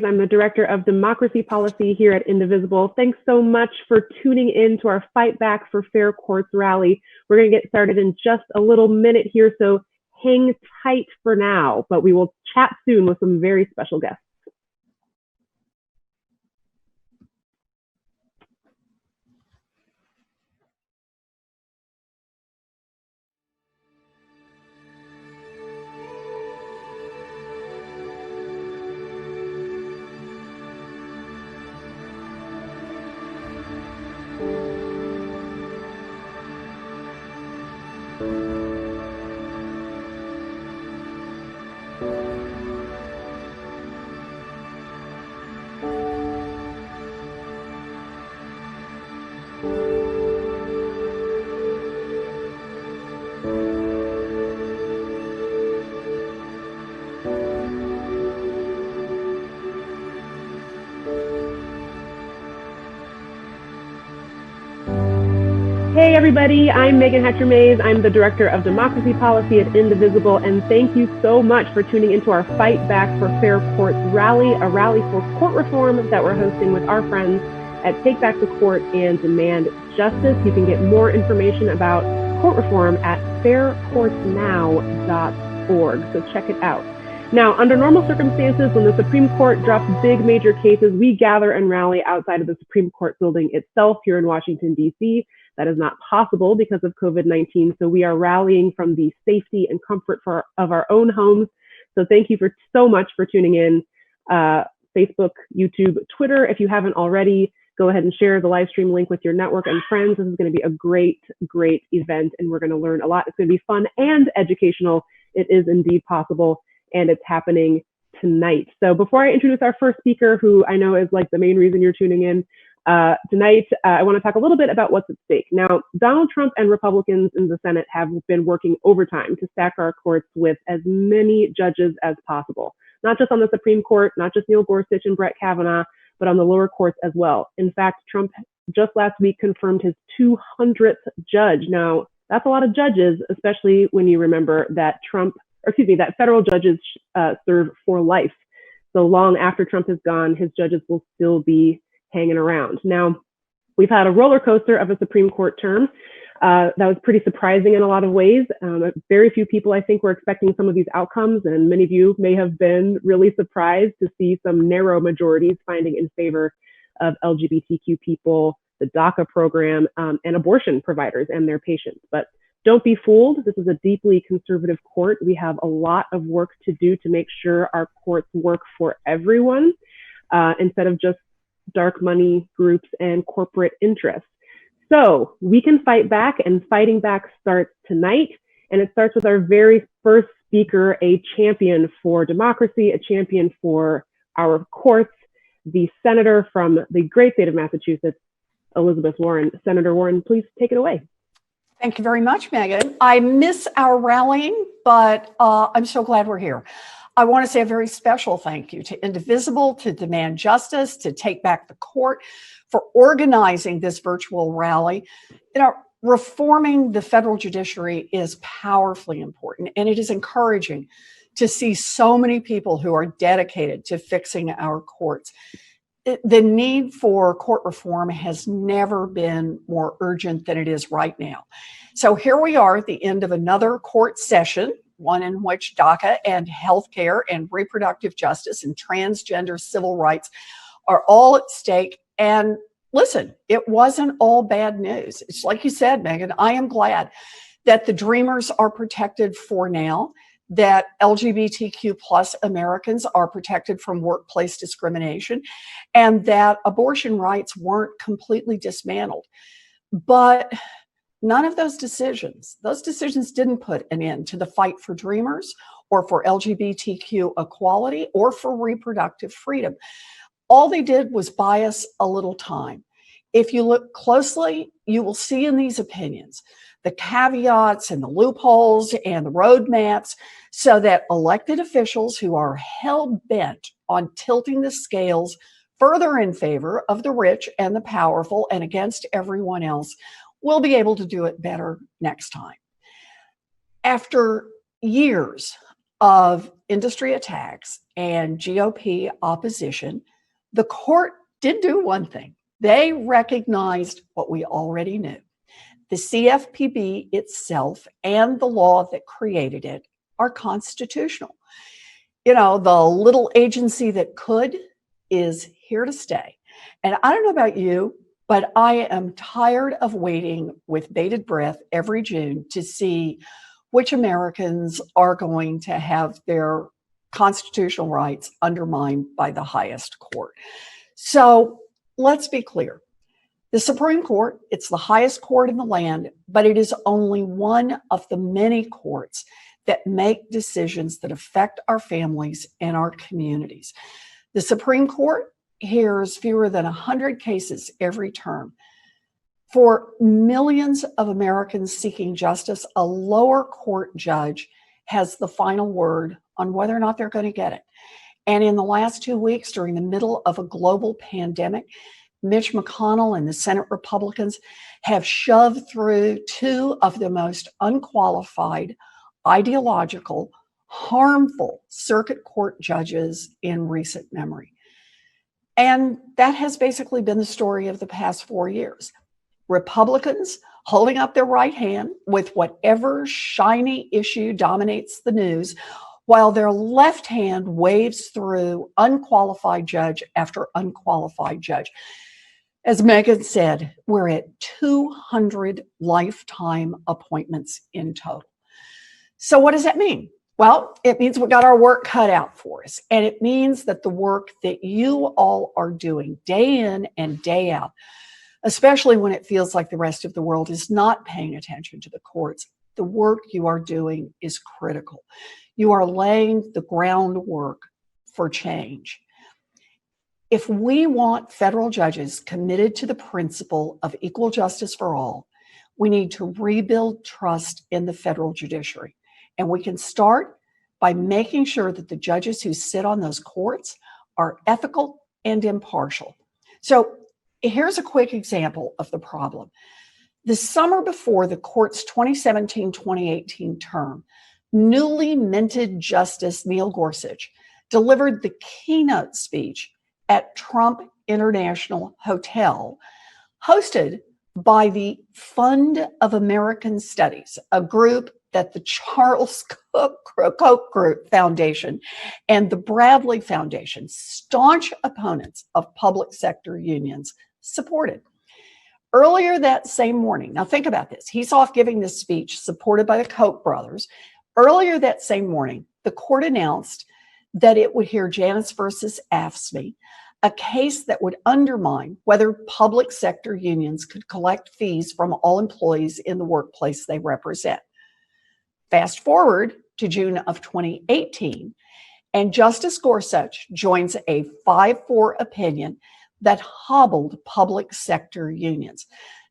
I'm the Director of Democracy Policy here at Indivisible. Thanks so much for tuning in to our Fight Back for Fair Courts rally. We're going to get started in just a little minute here, so hang tight for now, but we will chat soon with some very special guests. Hey everybody, I'm Megan Hatcher-Mays. I'm the Director of Democracy Policy at Indivisible, and thank you so much for tuning into our Fight Back for Fair Courts rally, a rally for court reform that we're hosting with our friends at Take Back the Court and Demand Justice. You can get more information about court reform at faircourtsnow.org, so check it out. Now, under normal circumstances, when the Supreme Court drops big major cases, we gather and rally outside of the Supreme Court building itself here in Washington, D.C. That is not possible because of COVID-19, so we are rallying from the safety and comfort of our own homes. So thank you so much for tuning in. Facebook, YouTube, Twitter, if you haven't already, go ahead and share the live stream link with your network and friends. This is going to be a great, great event, and we're going to learn a lot. It's going to be fun and educational. It is indeed possible, and it's happening tonight. So before I introduce our first speaker, who I know is like the main reason you're tuning in, tonight, I want to talk a little bit about what's at stake. Now, Donald Trump and Republicans in the Senate have been working overtime to stack our courts with as many judges as possible, not just on the Supreme Court, not just Neil Gorsuch and Brett Kavanaugh, but on the lower courts as well. In fact, Trump just last week confirmed his 200th judge. Now, that's a lot of judges, especially when you remember that that federal judges serve for life. So long after Trump is gone, his judges will still be hanging around. Now, we've had a roller coaster of a Supreme Court term. That was pretty surprising in a lot of ways. Very few people, I think, were expecting some of these outcomes, and many of you may have been really surprised to see some narrow majorities finding in favor of LGBTQ people, the DACA program, and abortion providers and their patients. But don't be fooled. This is a deeply conservative court. We have a lot of work to do to make sure our courts work for everyone, instead of just dark money groups and corporate interests. So we can fight back, and fighting back starts tonight. And it starts with our very first speaker, a champion for democracy, a champion for our courts, the senator from the great state of Massachusetts, Elizabeth Warren. Senator Warren, please take it away. Thank you very much, Megan. I miss our rallying, but I'm so glad we're here. I want to say a very special thank you to Indivisible, to Demand Justice, to Take Back the Court for organizing this virtual rally. You know, reforming the federal judiciary is powerfully important, and it is encouraging to see so many people who are dedicated to fixing our courts. The need for court reform has never been more urgent than it is right now. So here we are at the end of another court session, one in which DACA and healthcare and reproductive justice and transgender civil rights are all at stake. And listen, it wasn't all bad news. It's like you said, Megan, I am glad that the Dreamers are protected for now, that LGBTQ plus Americans are protected from workplace discrimination, and that abortion rights weren't completely dismantled. But none of those decisions didn't put an end to the fight for Dreamers or for LGBTQ equality or for reproductive freedom. All they did was buy us a little time. If you look closely, you will see in these opinions the caveats and the loopholes and the roadmaps so that elected officials who are hell-bent on tilting the scales further in favor of the rich and the powerful and against everyone else will be able to do it better next time. After years of industry attacks and GOP opposition, the court did do one thing. They recognized what we already knew. The CFPB itself and the law that created it are constitutional. You know, the little agency that could is here to stay. And I don't know about you, but I am tired of waiting with bated breath every June to see which Americans are going to have their constitutional rights undermined by the highest court. So let's be clear. The Supreme Court, it's the highest court in the land, but it is only one of the many courts that make decisions that affect our families and our communities. The Supreme Court hears fewer than 100 cases every term. For millions of Americans seeking justice, a lower court judge has the final word on whether or not they're going to get it. And in the last 2 weeks, during the middle of a global pandemic, Mitch McConnell and the Senate Republicans have shoved through two of the most unqualified, ideological, harmful circuit court judges in recent memory. And that has basically been the story of the past 4 years. Republicans holding up their right hand with whatever shiny issue dominates the news, while their left hand waves through unqualified judge after unqualified judge. As Megan said, we're at 200 lifetime appointments in total. So what does that mean? Well, it means we got our work cut out for us. And it means that the work that you all are doing day in and day out, especially when it feels like the rest of the world is not paying attention to the courts, the work you are doing is critical. You are laying the groundwork for change. If we want federal judges committed to the principle of equal justice for all, we need to rebuild trust in the federal judiciary. And we can start by making sure that the judges who sit on those courts are ethical and impartial. So here's a quick example of the problem. The summer before the court's 2017-2018 term, newly minted Justice Neil Gorsuch delivered the keynote speech at Trump International Hotel, hosted by the Fund of American Studies, a group that the Charles Koch Group Foundation and the Bradley Foundation, staunch opponents of public sector unions, supported. Earlier that same morning, now think about this, he's off giving this speech supported by the Koch brothers. Earlier that same morning, the court announced that it would hear Janus versus AFSCME, a case that would undermine whether public sector unions could collect fees from all employees in the workplace they represent. Fast forward to June of 2018, and Justice Gorsuch joins a 5-4 opinion that hobbled public sector unions,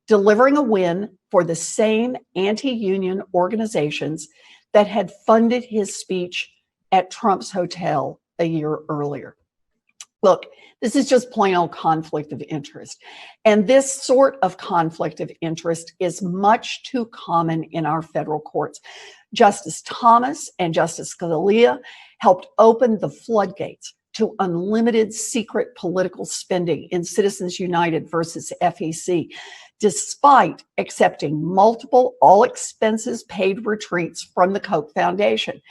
delivering a win for the same anti-union organizations that had funded his speech at Trump's hotel a year earlier. Look, this is just plain old conflict of interest. And this sort of conflict of interest is much too common in our federal courts. Justice Thomas and Justice Scalia helped open the floodgates to unlimited secret political spending in Citizens United versus FEC, despite accepting multiple all expenses paid retreats from the Koch Foundation.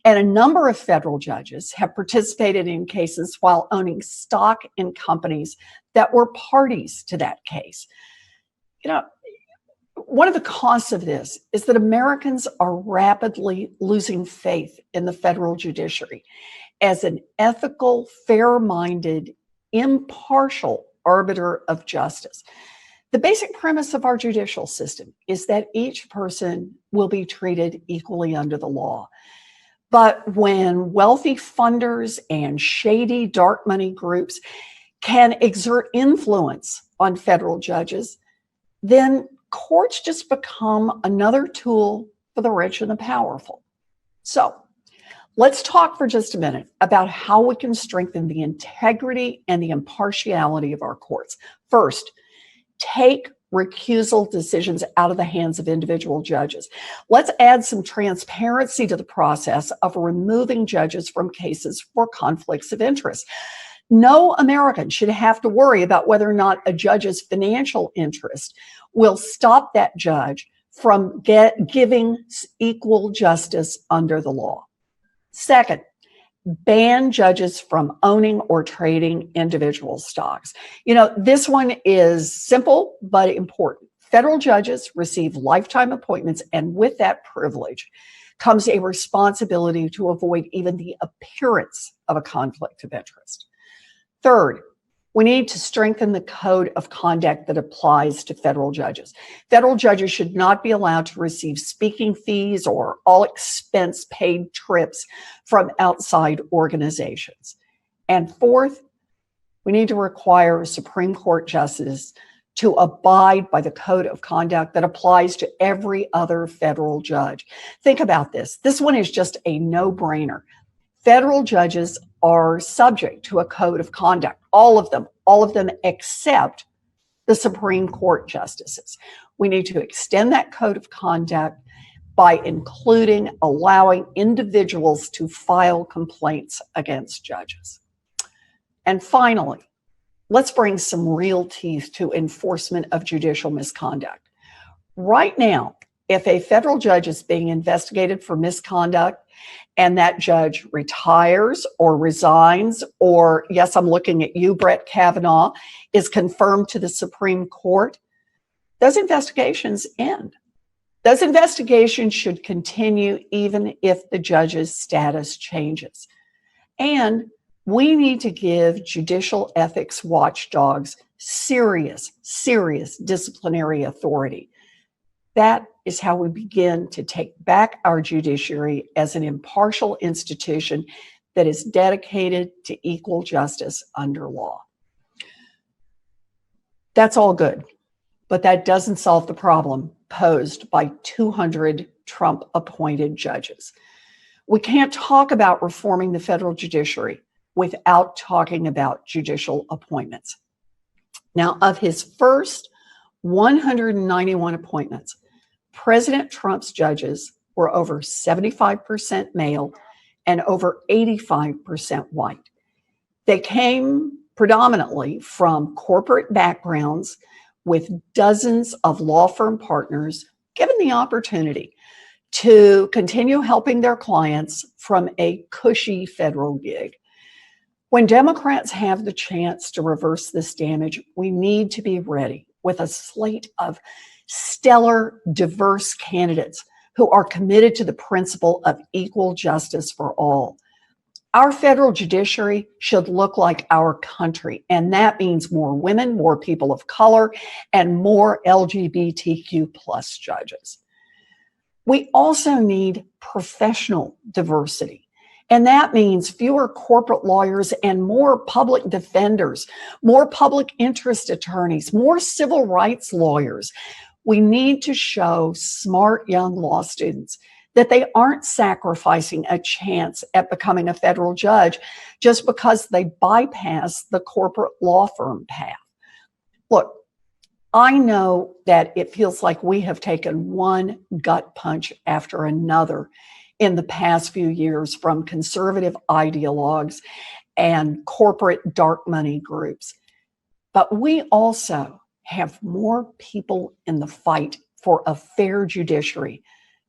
And a number of federal judges have participated in cases while owning stock in companies that were parties to that case. You know, one of the costs of this is that Americans are rapidly losing faith in the federal judiciary as an ethical, fair-minded, impartial arbiter of justice. The basic premise of our judicial system is that each person will be treated equally under the law. But when wealthy funders and shady dark money groups can exert influence on federal judges, then courts just become another tool for the rich and the powerful. So let's talk for just a minute about how we can strengthen the integrity and the impartiality of our courts. First, take recusal decisions out of the hands of individual judges. Let's add some transparency to the process of removing judges from cases for conflicts of interest. No American should have to worry about whether or not a judge's financial interest will stop that judge from giving equal justice under the law. Second, ban judges from owning or trading individual stocks. You know, this one is simple but important. Federal judges receive lifetime appointments, and with that privilege comes a responsibility to avoid even the appearance of a conflict of interest. Third, we need to strengthen the code of conduct that applies to federal judges. Federal judges should not be allowed to receive speaking fees or all expense paid trips from outside organizations. And fourth, we need to require Supreme Court justices to abide by the code of conduct that applies to every other federal judge. Think about this. This one is just a no-brainer. Federal judges are subject to a code of conduct, all of them except the Supreme Court justices. We need to extend that code of conduct by allowing individuals to file complaints against judges. And finally, let's bring some real teeth to enforcement of judicial misconduct. Right now, if a federal judge is being investigated for misconduct and that judge retires or resigns, or, yes, I'm looking at you, Brett Kavanaugh, is confirmed to the Supreme Court, those investigations end. Those investigations should continue even if the judge's status changes. And we need to give judicial ethics watchdogs serious disciplinary authority. That is how we begin to take back our judiciary as an impartial institution that is dedicated to equal justice under law. That's all good, but that doesn't solve the problem posed by 200 Trump-appointed judges. We can't talk about reforming the federal judiciary without talking about judicial appointments. Now, of his first 191 appointments, President Trump's judges were over 75% male and over 85% white. They came predominantly from corporate backgrounds with dozens of law firm partners given the opportunity to continue helping their clients from a cushy federal gig. When Democrats have the chance to reverse this damage, we need to be ready with a slate of stellar, diverse candidates who are committed to the principle of equal justice for all. Our federal judiciary should look like our country, and that means more women, more people of color, and more LGBTQ plus judges. We also need professional diversity. And that means fewer corporate lawyers and more public defenders, more public interest attorneys, more civil rights lawyers. We need to show smart young law students that they aren't sacrificing a chance at becoming a federal judge just because they bypass the corporate law firm path. Look, I know that it feels like we have taken one gut punch after another in the past few years from conservative ideologues and corporate dark money groups. But we also have more people in the fight for a fair judiciary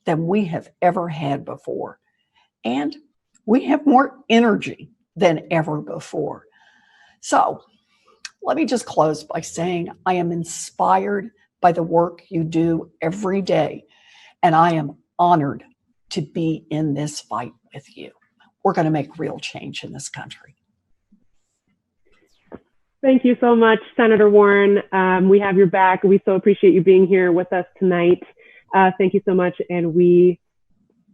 than we have ever had before. And We have more energy than ever before. So let me just close by saying I am inspired by the work you do every day, and I am honored to be in this fight with you. We're going to make real change in this country. Thank you so much, Senator Warren. We have your back. We so appreciate you being here with us tonight. Thank you so much, and we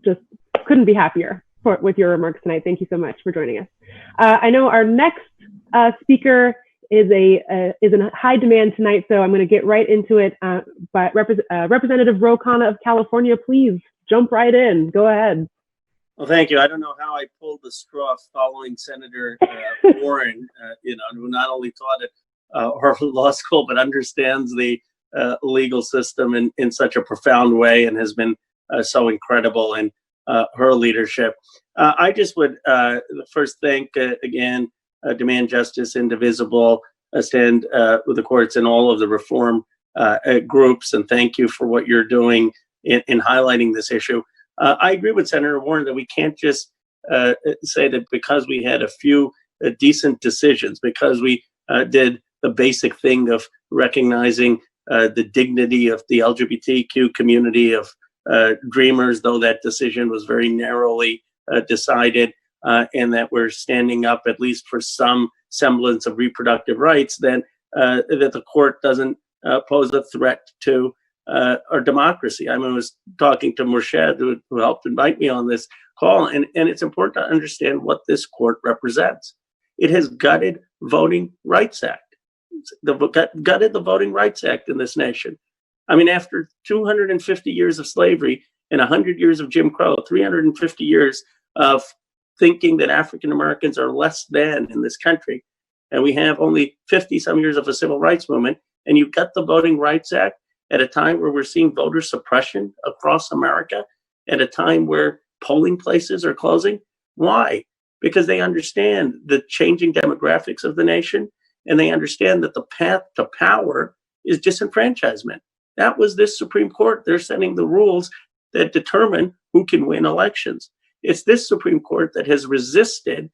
just couldn't be happier with your remarks tonight. Thank you so much for joining us. I know our next speaker is in high demand tonight, so I'm going to get right into it. But Representative Ro Khanna of California, please jump right in. Go ahead. Well, thank you. I don't know how I pulled the straw following Senator Warren, who not only taught at Harvard Law School, but understands the legal system in such a profound way and has been so incredible in her leadership. I just would first thank, again, Demand Justice, Indivisible, stand with the courts and all of the reform groups, and thank you for what you're doing in highlighting this issue. I agree with Senator Warren that we can't just say that because we had a few decent decisions, because we did the basic thing of recognizing the dignity of the LGBTQ community of dreamers, though that decision was very narrowly decided, and that we're standing up at least for some semblance of reproductive rights, then that the court doesn't pose a threat to our democracy. I was talking to Murshad, who helped invite me on this call, and it's important to understand what this court represents. It has gutted Voting Rights Act. Gutted the Voting Rights Act in this nation. After 250 years of slavery and 100 years of Jim Crow, 350 years of thinking that African Americans are less than in this country, and we have only 50 some years of a civil rights movement, and you've got the Voting Rights Act at a time where we're seeing voter suppression across America, at a time where polling places are closing. Why? Because they understand the changing demographics of the nation, and they understand that the path to power is disenfranchisement. That was this Supreme Court. They're setting the rules that determine who can win elections. It's this Supreme Court that has resisted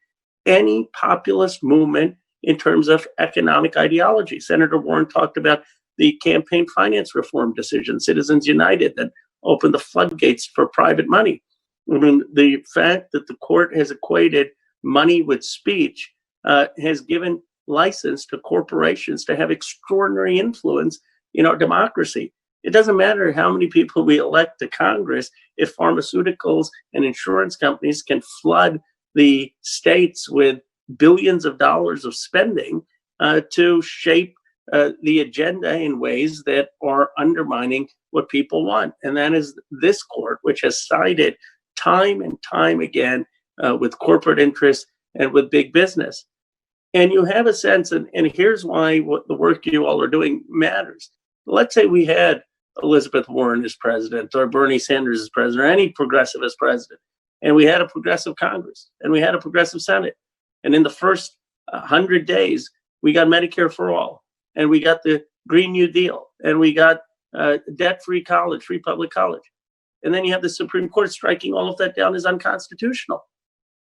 any populist movement in terms of economic ideology. Senator Warren talked about the campaign finance reform decision, Citizens United, that opened the floodgates for private money. The fact that the court has equated money with speech has given license to corporations to have extraordinary influence in our democracy. It doesn't matter how many people we elect to Congress if pharmaceuticals and insurance companies can flood the states with billions of dollars of spending to shape the agenda in ways that are undermining what people want. And that is this court, which has sided time and time again with corporate interests and with big business. And you have a sense, and here's why what the work you all are doing matters. Let's say we had Elizabeth Warren as president, or Bernie Sanders as president, or any progressive as president, and we had a progressive Congress, and we had a progressive Senate. And in the first 100 days, we got Medicare for all, and we got the Green New Deal, and we got debt-free college, free public college. And then you have the Supreme Court striking all of that down as unconstitutional.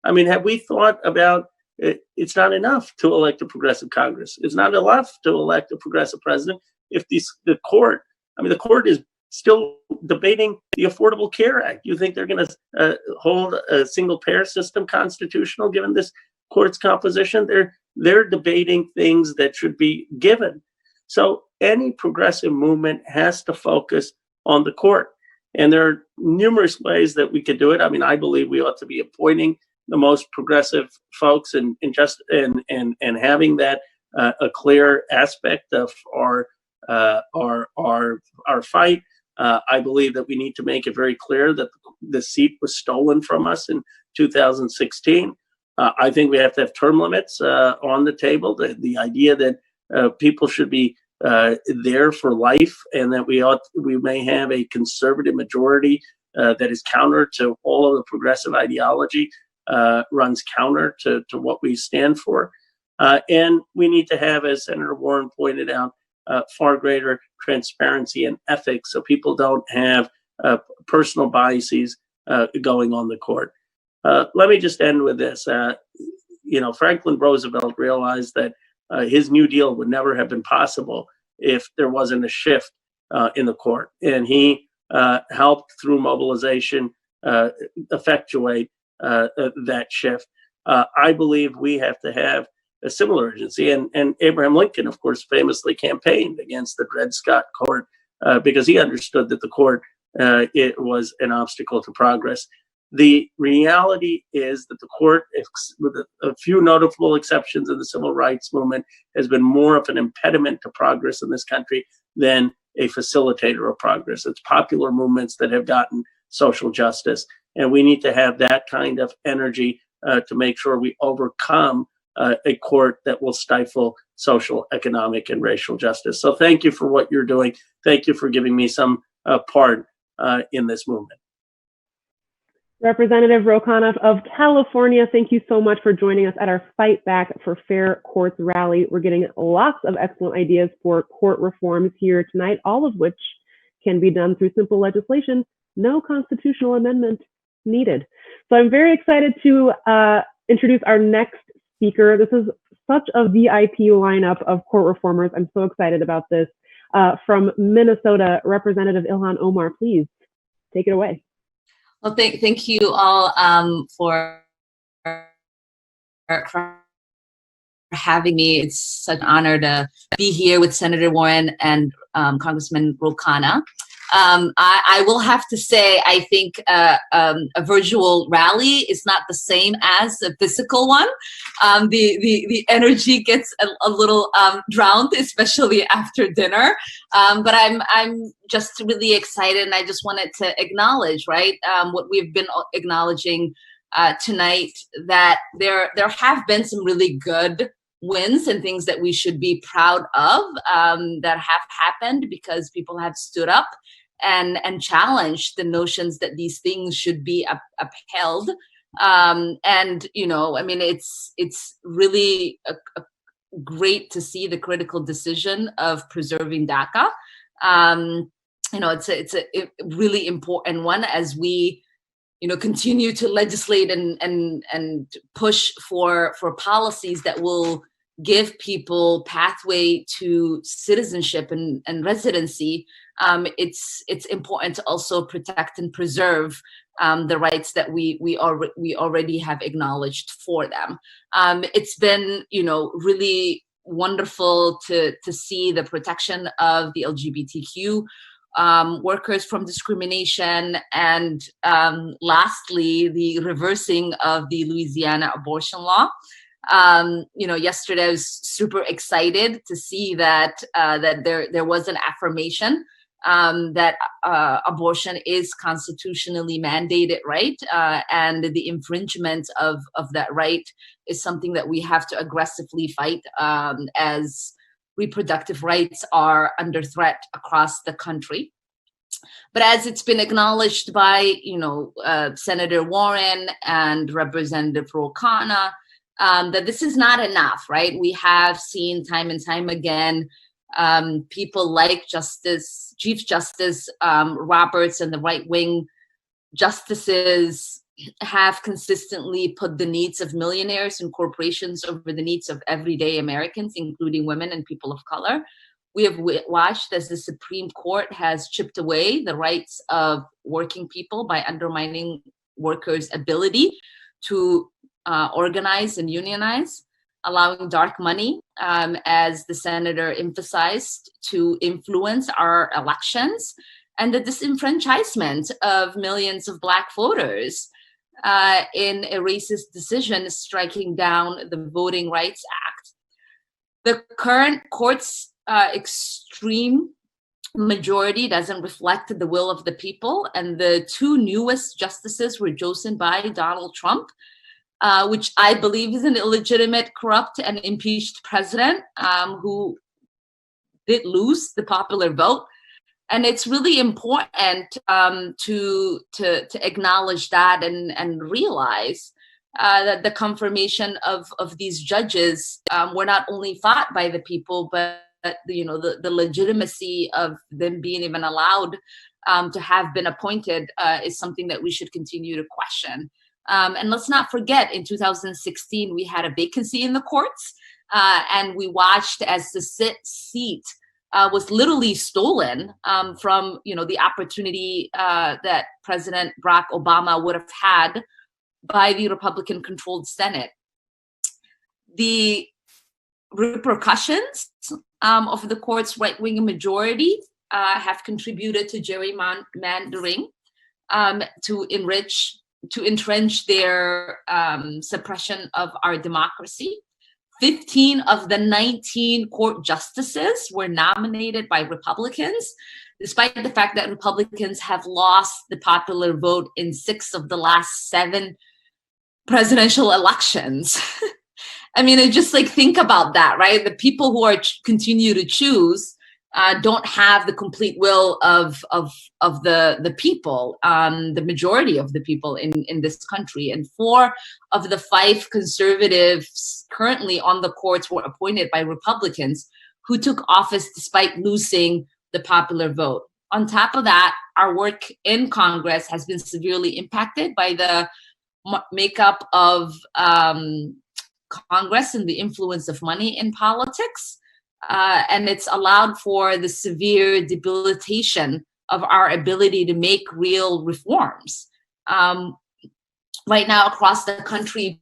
Have we thought about it's not enough to elect a progressive Congress. It's not enough to elect a progressive president if the court is still debating the Affordable Care Act. You think they're going to hold a single payer system constitutional given this court's composition? They're debating things that should be given. So any progressive movement has to focus on the court. And there are numerous ways that we could do it. I believe we ought to be appointing the most progressive folks and having that a clear aspect of our fight. I believe that we need to make it very clear that the seat was stolen from us in 2016. I think we have to have term limits on the table. The idea that people should be there for life, and that we may have a conservative majority that is counter to all of the progressive ideology, runs counter to what we stand for. And we need to have, as Senator Warren pointed out, far greater transparency and ethics so people don't have personal biases going on the court. Let me just end with this. Franklin Roosevelt realized that his New Deal would never have been possible if there wasn't a shift in the court. And he helped, through mobilization, effectuate that shift. I believe we have to have a similar urgency. And Abraham Lincoln, of course, famously campaigned against the Dred Scott Court because he understood that the court it was an obstacle to progress. The reality is that the court, with a few notable exceptions in the civil rights movement, has been more of an impediment to progress in this country than a facilitator of progress. It's popular movements that have gotten social justice. And we need to have that kind of energy to make sure we overcome a court that will stifle social, economic, and racial justice. So thank you for what you're doing. Thank you for giving me some part in this movement. Representative Rokana of California, thank you so much for joining us at our Fight Back for Fair Courts rally. We're getting lots of excellent ideas for court reforms here tonight, all of which can be done through simple legislation, no constitutional amendment needed. So I'm very excited to introduce our next speaker. This is such a VIP lineup of court reformers. I'm so excited about this. From Minnesota, Representative Ilhan Omar, please take it away. Well, thank you all for having me. It's such an honor to be here with Senator Warren and Congressman Rokana. I will have to say, I think a virtual rally is not the same as a physical one. The energy gets a little drowned, especially after dinner. But I'm just really excited, and I just wanted to acknowledge, right, what we've been acknowledging tonight, that there have been some really good wins and things that we should be proud of that have happened because people have stood up and challenged the notions that these things should be upheld. And, you know, I mean, it's really great to see the critical decision of preserving DACA. You know, it's a really important one as we, you know, continue to legislate and push for policies that will give people pathway to citizenship and residency. It's important to also protect and preserve the rights that we already have acknowledged for them. It's been, you know, really wonderful to see the protection of the LGBTQ workers from discrimination, and lastly, the reversing of the Louisiana abortion law. You know, yesterday I was super excited to see that there was an affirmation that abortion is constitutionally mandated, right? And the infringement of that right is something that we have to aggressively fight as reproductive rights are under threat across the country. But as it's been acknowledged by, you know, Senator Warren and Representative Rokana, that this is not enough, right? We have seen time and time again people like Chief Justice Roberts and the right-wing justices have consistently put the needs of millionaires and corporations over the needs of everyday Americans, including women and people of color. We have watched as the Supreme Court has chipped away the rights of working people by undermining workers' ability to organize and unionize, allowing dark money, as the senator emphasized, to influence our elections, and the disenfranchisement of millions of Black voters in a racist decision striking down the Voting Rights Act. The current court's extreme majority doesn't reflect the will of the people, and the two newest justices were chosen by Donald Trump, which I believe is an illegitimate, corrupt, and impeached president who did lose the popular vote. And it's really important to acknowledge that and realize that the confirmation of these judges were not only fought by the people, but you know, the legitimacy of them being even allowed to have been appointed is something that we should continue to question. And let's not forget, in 2016, we had a vacancy in the courts, and we watched as the seat was literally stolen from, the opportunity that President Barack Obama would have had by the Republican-controlled Senate. The repercussions of the court's right-wing majority have contributed to gerrymandering to entrench their suppression of our democracy. 15 of the 19 court justices were nominated by Republicans, despite the fact that Republicans have lost the popular vote in 6 of the last 7 presidential elections. I mean, just think about that, right? The people who are continue to choose don't have the complete will of the people, the majority of the people in this country. And 4 of the 5 conservatives currently on the courts were appointed by Republicans who took office despite losing the popular vote. On top of that, our work in Congress has been severely impacted by the makeup of Congress and the influence of money in politics. And it's allowed for the severe debilitation of our ability to make real reforms. Right now, across the country,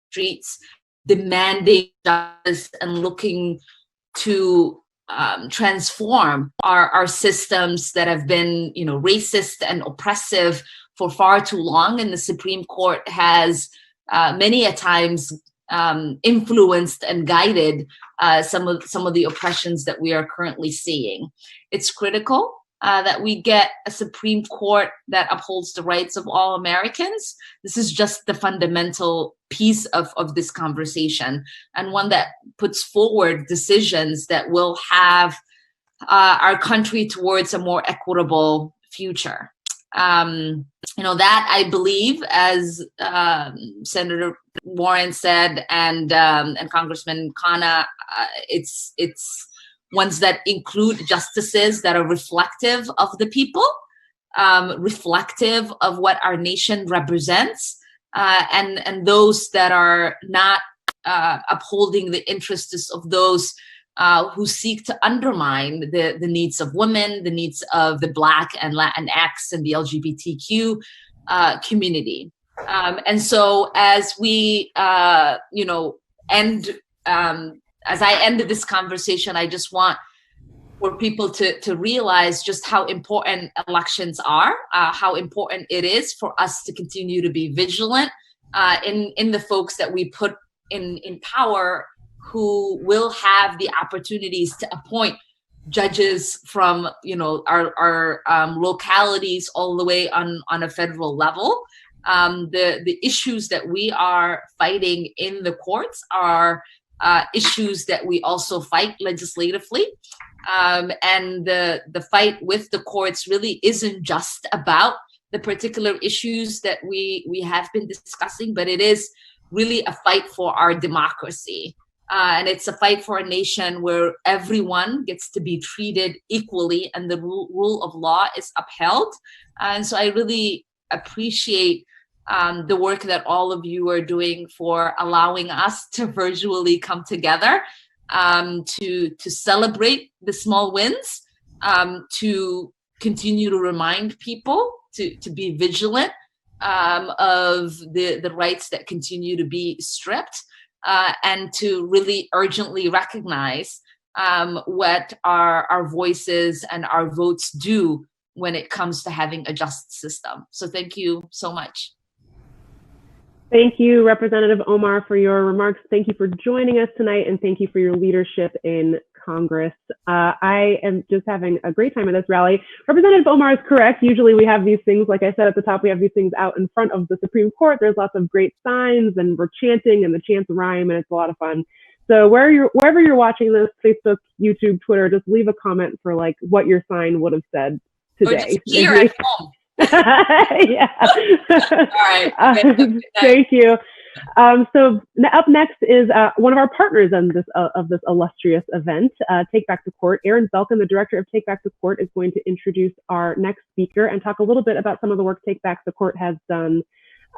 streets demanding justice and looking to transform our systems that have been, racist and oppressive for far too long. And the Supreme Court has many a times influenced and guided some of the oppressions that we are currently seeing. It's critical that we get a Supreme Court that upholds the rights of all Americans. This is just the fundamental piece of this conversation, and one that puts forward decisions that will have our country towards a more equitable future. That I believe, as Senator Warren said, and Congressman Khanna, it's ones that include justices that are reflective of the people, reflective of what our nation represents, and those that are not upholding the interests of those who seek to undermine the needs of women, the needs of the Black and Latinx and the LGBTQ community. And so as we, as I ended this conversation, I just want for people to realize just how important elections are, how important it is for us to continue to be vigilant in the folks that we put in power, who will have the opportunities to appoint judges from our localities all the way on a federal level. The issues that we are fighting in the courts are issues that we also fight legislatively. And the fight with the courts really isn't just about the particular issues that we have been discussing, but it is really a fight for our democracy. And it's a fight for a nation where everyone gets to be treated equally and the rule of law is upheld. And so I really appreciate the work that all of you are doing for allowing us to virtually come together to celebrate the small wins, to continue to remind people to be vigilant of the rights that continue to be stripped, and to really urgently recognize what our voices and our votes do when it comes to having a just system. So thank you so much. Thank you, Representative Omar, for your remarks. Thank you for joining us tonight, and thank you for your leadership in Congress. I am just having a great time at this rally. Representative Omar is correct. Usually we have these things, like I said at the top, we have these things out in front of the Supreme Court. There's lots of great signs, and we're chanting, and the chants rhyme, and it's a lot of fun. So wherever you're watching this, Facebook, YouTube, Twitter, just leave a comment for like what your sign would have said today. Or just here at home. Yeah. All right. Thank you. So up next is one of our partners on this of this illustrious event, Take Back the Court. Aaron Belkin, the director of Take Back the Court, is going to introduce our next speaker and talk a little bit about some of the work Take Back the Court has done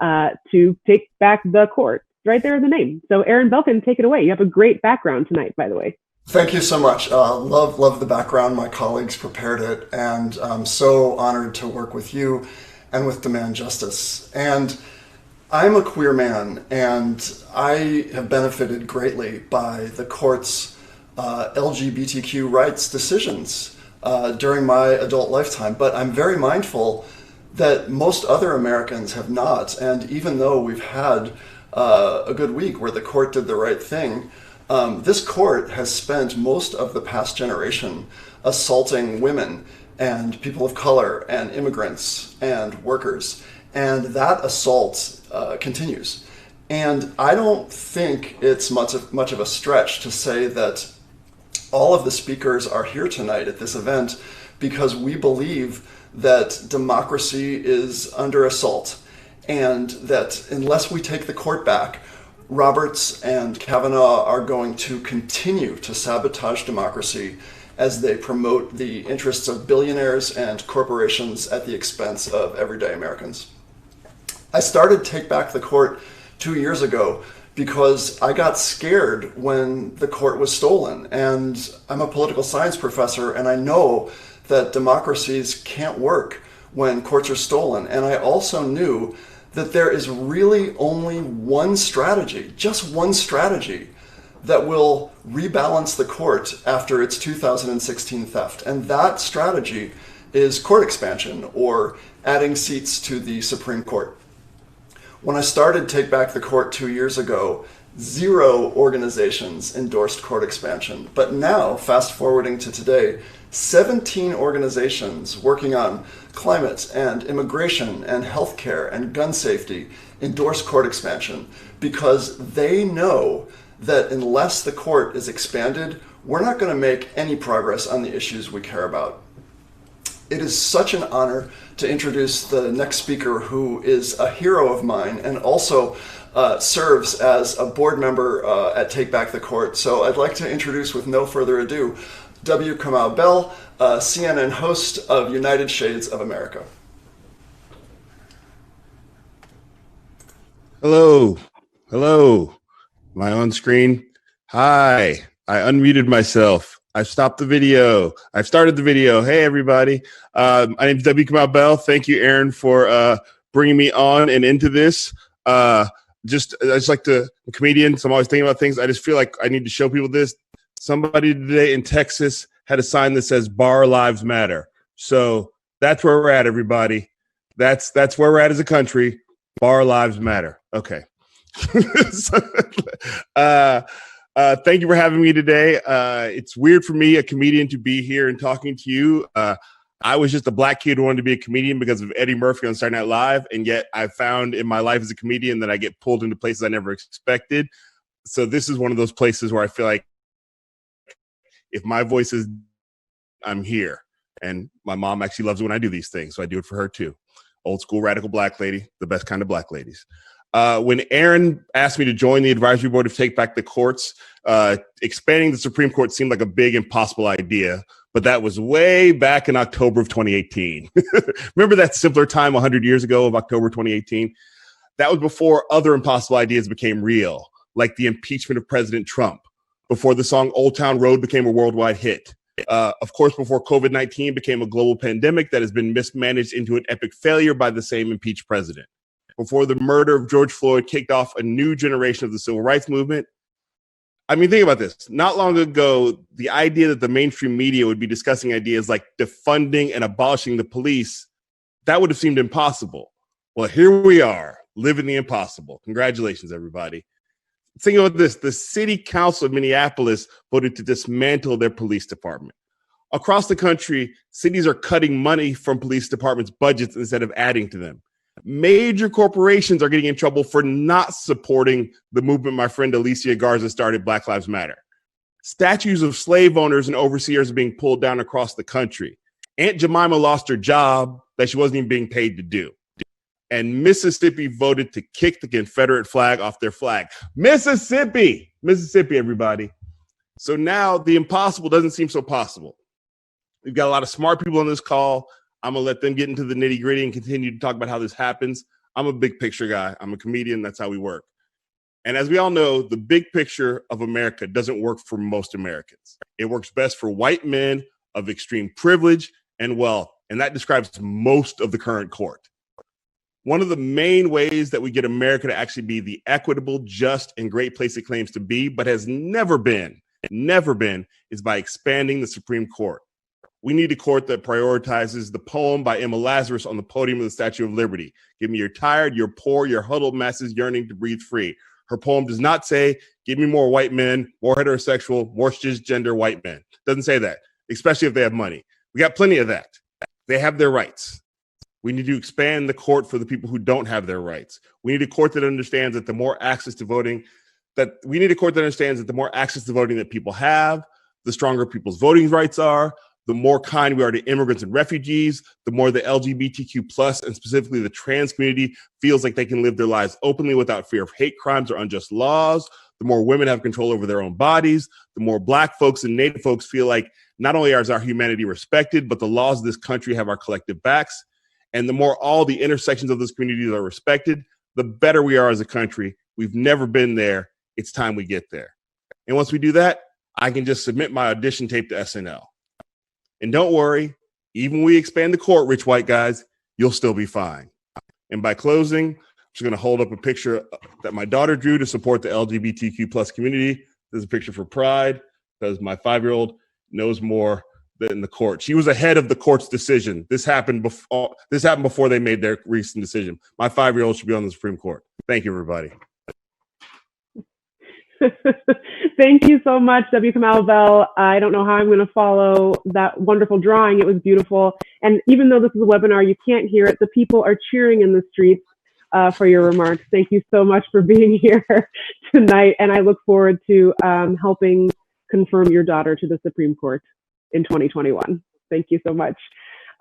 to take back the court. Right there in the name. So Aaron Belkin, take it away. You have a great background tonight, by the way. Thank you so much. Love the background. My colleagues prepared it, and I'm so honored to work with you and with Demand Justice. And I'm a queer man, and I have benefited greatly by the court's LGBTQ rights decisions during my adult lifetime. But I'm very mindful that most other Americans have not. And even though we've had a good week where the court did the right thing, this court has spent most of the past generation assaulting women and people of color and immigrants and workers. And that assault continues. And I don't think it's much of a stretch to say that all of the speakers are here tonight at this event because we believe that democracy is under assault, and that unless we take the court back, Roberts and Kavanaugh are going to continue to sabotage democracy as they promote the interests of billionaires and corporations at the expense of everyday Americans. I started Take Back the Court 2 years ago because I got scared when the court was stolen. And I'm a political science professor, and I know that democracies can't work when courts are stolen. And I also knew that there is really only one strategy, just one strategy, that will rebalance the court after its 2016 theft. And that strategy is court expansion, or adding seats to the Supreme Court. When I started Take Back the Court 2 years ago, 0 organizations endorsed court expansion. But now, fast forwarding to today, 17 organizations working on climate and immigration and healthcare and gun safety endorse court expansion because they know that unless the court is expanded, we're not going to make any progress on the issues we care about. It is such an honor to introduce the next speaker, who is a hero of mine and also serves as a board member at Take Back the Court. So I'd like to introduce, with no further ado, W. Kamau Bell, CNN host of United Shades of America. Hello. Am I on screen? Hi. I unmuted myself. I've stopped the video. I've started the video. Hey, everybody. My name is W. Kamau Bell. Thank you, Aaron, for bringing me on and into this. I just like a comedian, so I'm always thinking about things. I just feel like I need to show people this. Somebody today in Texas had a sign that says "Bar Lives Matter." So that's where we're at, everybody. That's where we're at as a country. Bar Lives Matter. Okay. Thank you for having me today. It's weird for me, a comedian, to be here and talking to you. I was just a black kid who wanted to be a comedian because of Eddie Murphy on Saturday Night Live, and yet I found in my life as a comedian that I get pulled into places I never expected. So this is one of those places where I feel like if my voice is, I'm here. And my mom actually loves it when I do these things, so I do it for her too. Old school radical black lady, the best kind of black ladies. When Aaron asked me to join the advisory board of Take Back the Courts, expanding the Supreme Court seemed like a big, impossible idea, but that was way back in October of 2018. Remember that simpler time 100 years ago of October 2018? That was before other impossible ideas became real, like the impeachment of President Trump, before the song Old Town Road became a worldwide hit. Of course, before COVID-19 became a global pandemic that has been mismanaged into an epic failure by the same impeached president. Before the murder of George Floyd kicked off a new generation of the civil rights movement. I mean, think about this. Not long ago, the idea that the mainstream media would be discussing ideas like defunding and abolishing the police, that would have seemed impossible. Well, here we are, living the impossible. Congratulations, everybody. Think about this. The city council of Minneapolis voted to dismantle their police department. Across the country, cities are cutting money from police departments' budgets instead of adding to them. Major corporations are getting in trouble for not supporting the movement my friend Alicia Garza started, Black Lives Matter. Statues of slave owners and overseers are being pulled down across the country. Aunt Jemima lost her job that she wasn't even being paid to do. and Mississippi voted to kick the Confederate flag off their flag. Mississippi, everybody. So now the impossible doesn't seem so possible. We've got a lot of smart people on this call. I'm going to let them get into the nitty gritty and continue to talk about how this happens. I'm a big picture guy. I'm a comedian. That's how we work. And as we all know, the big picture of America doesn't work for most Americans. It works best for white men of extreme privilege and wealth. And that describes most of the current court. One of the main ways that we get America to actually be the equitable, just, and great place it claims to be, but has never been, is by expanding the Supreme Court. We need a court that prioritizes the poem by Emma Lazarus on the podium of the Statue of Liberty. Give me your tired, your poor, your huddled masses yearning to breathe free. Her poem does not say, give me more white men, more heterosexual, more cisgender white men. Doesn't say that, especially if they have money. We got plenty of that. They have their rights. We need to expand the court for the people who don't have their rights. We need a court that understands that the more access to voting that people have, the stronger people's voting rights are, the more kind we are to immigrants and refugees, the more the LGBTQ plus and specifically the trans community feels like they can live their lives openly without fear of hate crimes or unjust laws, the more women have control over their own bodies, the more Black folks and Native folks feel like not only is our humanity respected, but the laws of this country have our collective backs. And the more all the intersections of those communities are respected, the better we are as a country. We've never been there. It's time we get there. And once we do that, I can just submit my audition tape to SNL. And don't worry, even when we expand the court, rich white guys, you'll still be fine. And by closing, I'm just going to hold up a picture that my daughter drew to support the LGBTQ plus community. There's a picture for pride because my 5-year-old knows more than the court. She was ahead of the court's decision. This happened before they made their recent decision. My 5-year-old should be on the Supreme Court. Thank you, everybody. Thank you so much, W. Kamau Bell. I don't know how I'm going to follow that wonderful drawing. It was beautiful. And even though this is a webinar, you can't hear it. The people are cheering in the streets for your remarks. Thank you so much for being here tonight. And I look forward to helping confirm your daughter to the Supreme Court in 2021. Thank you so much.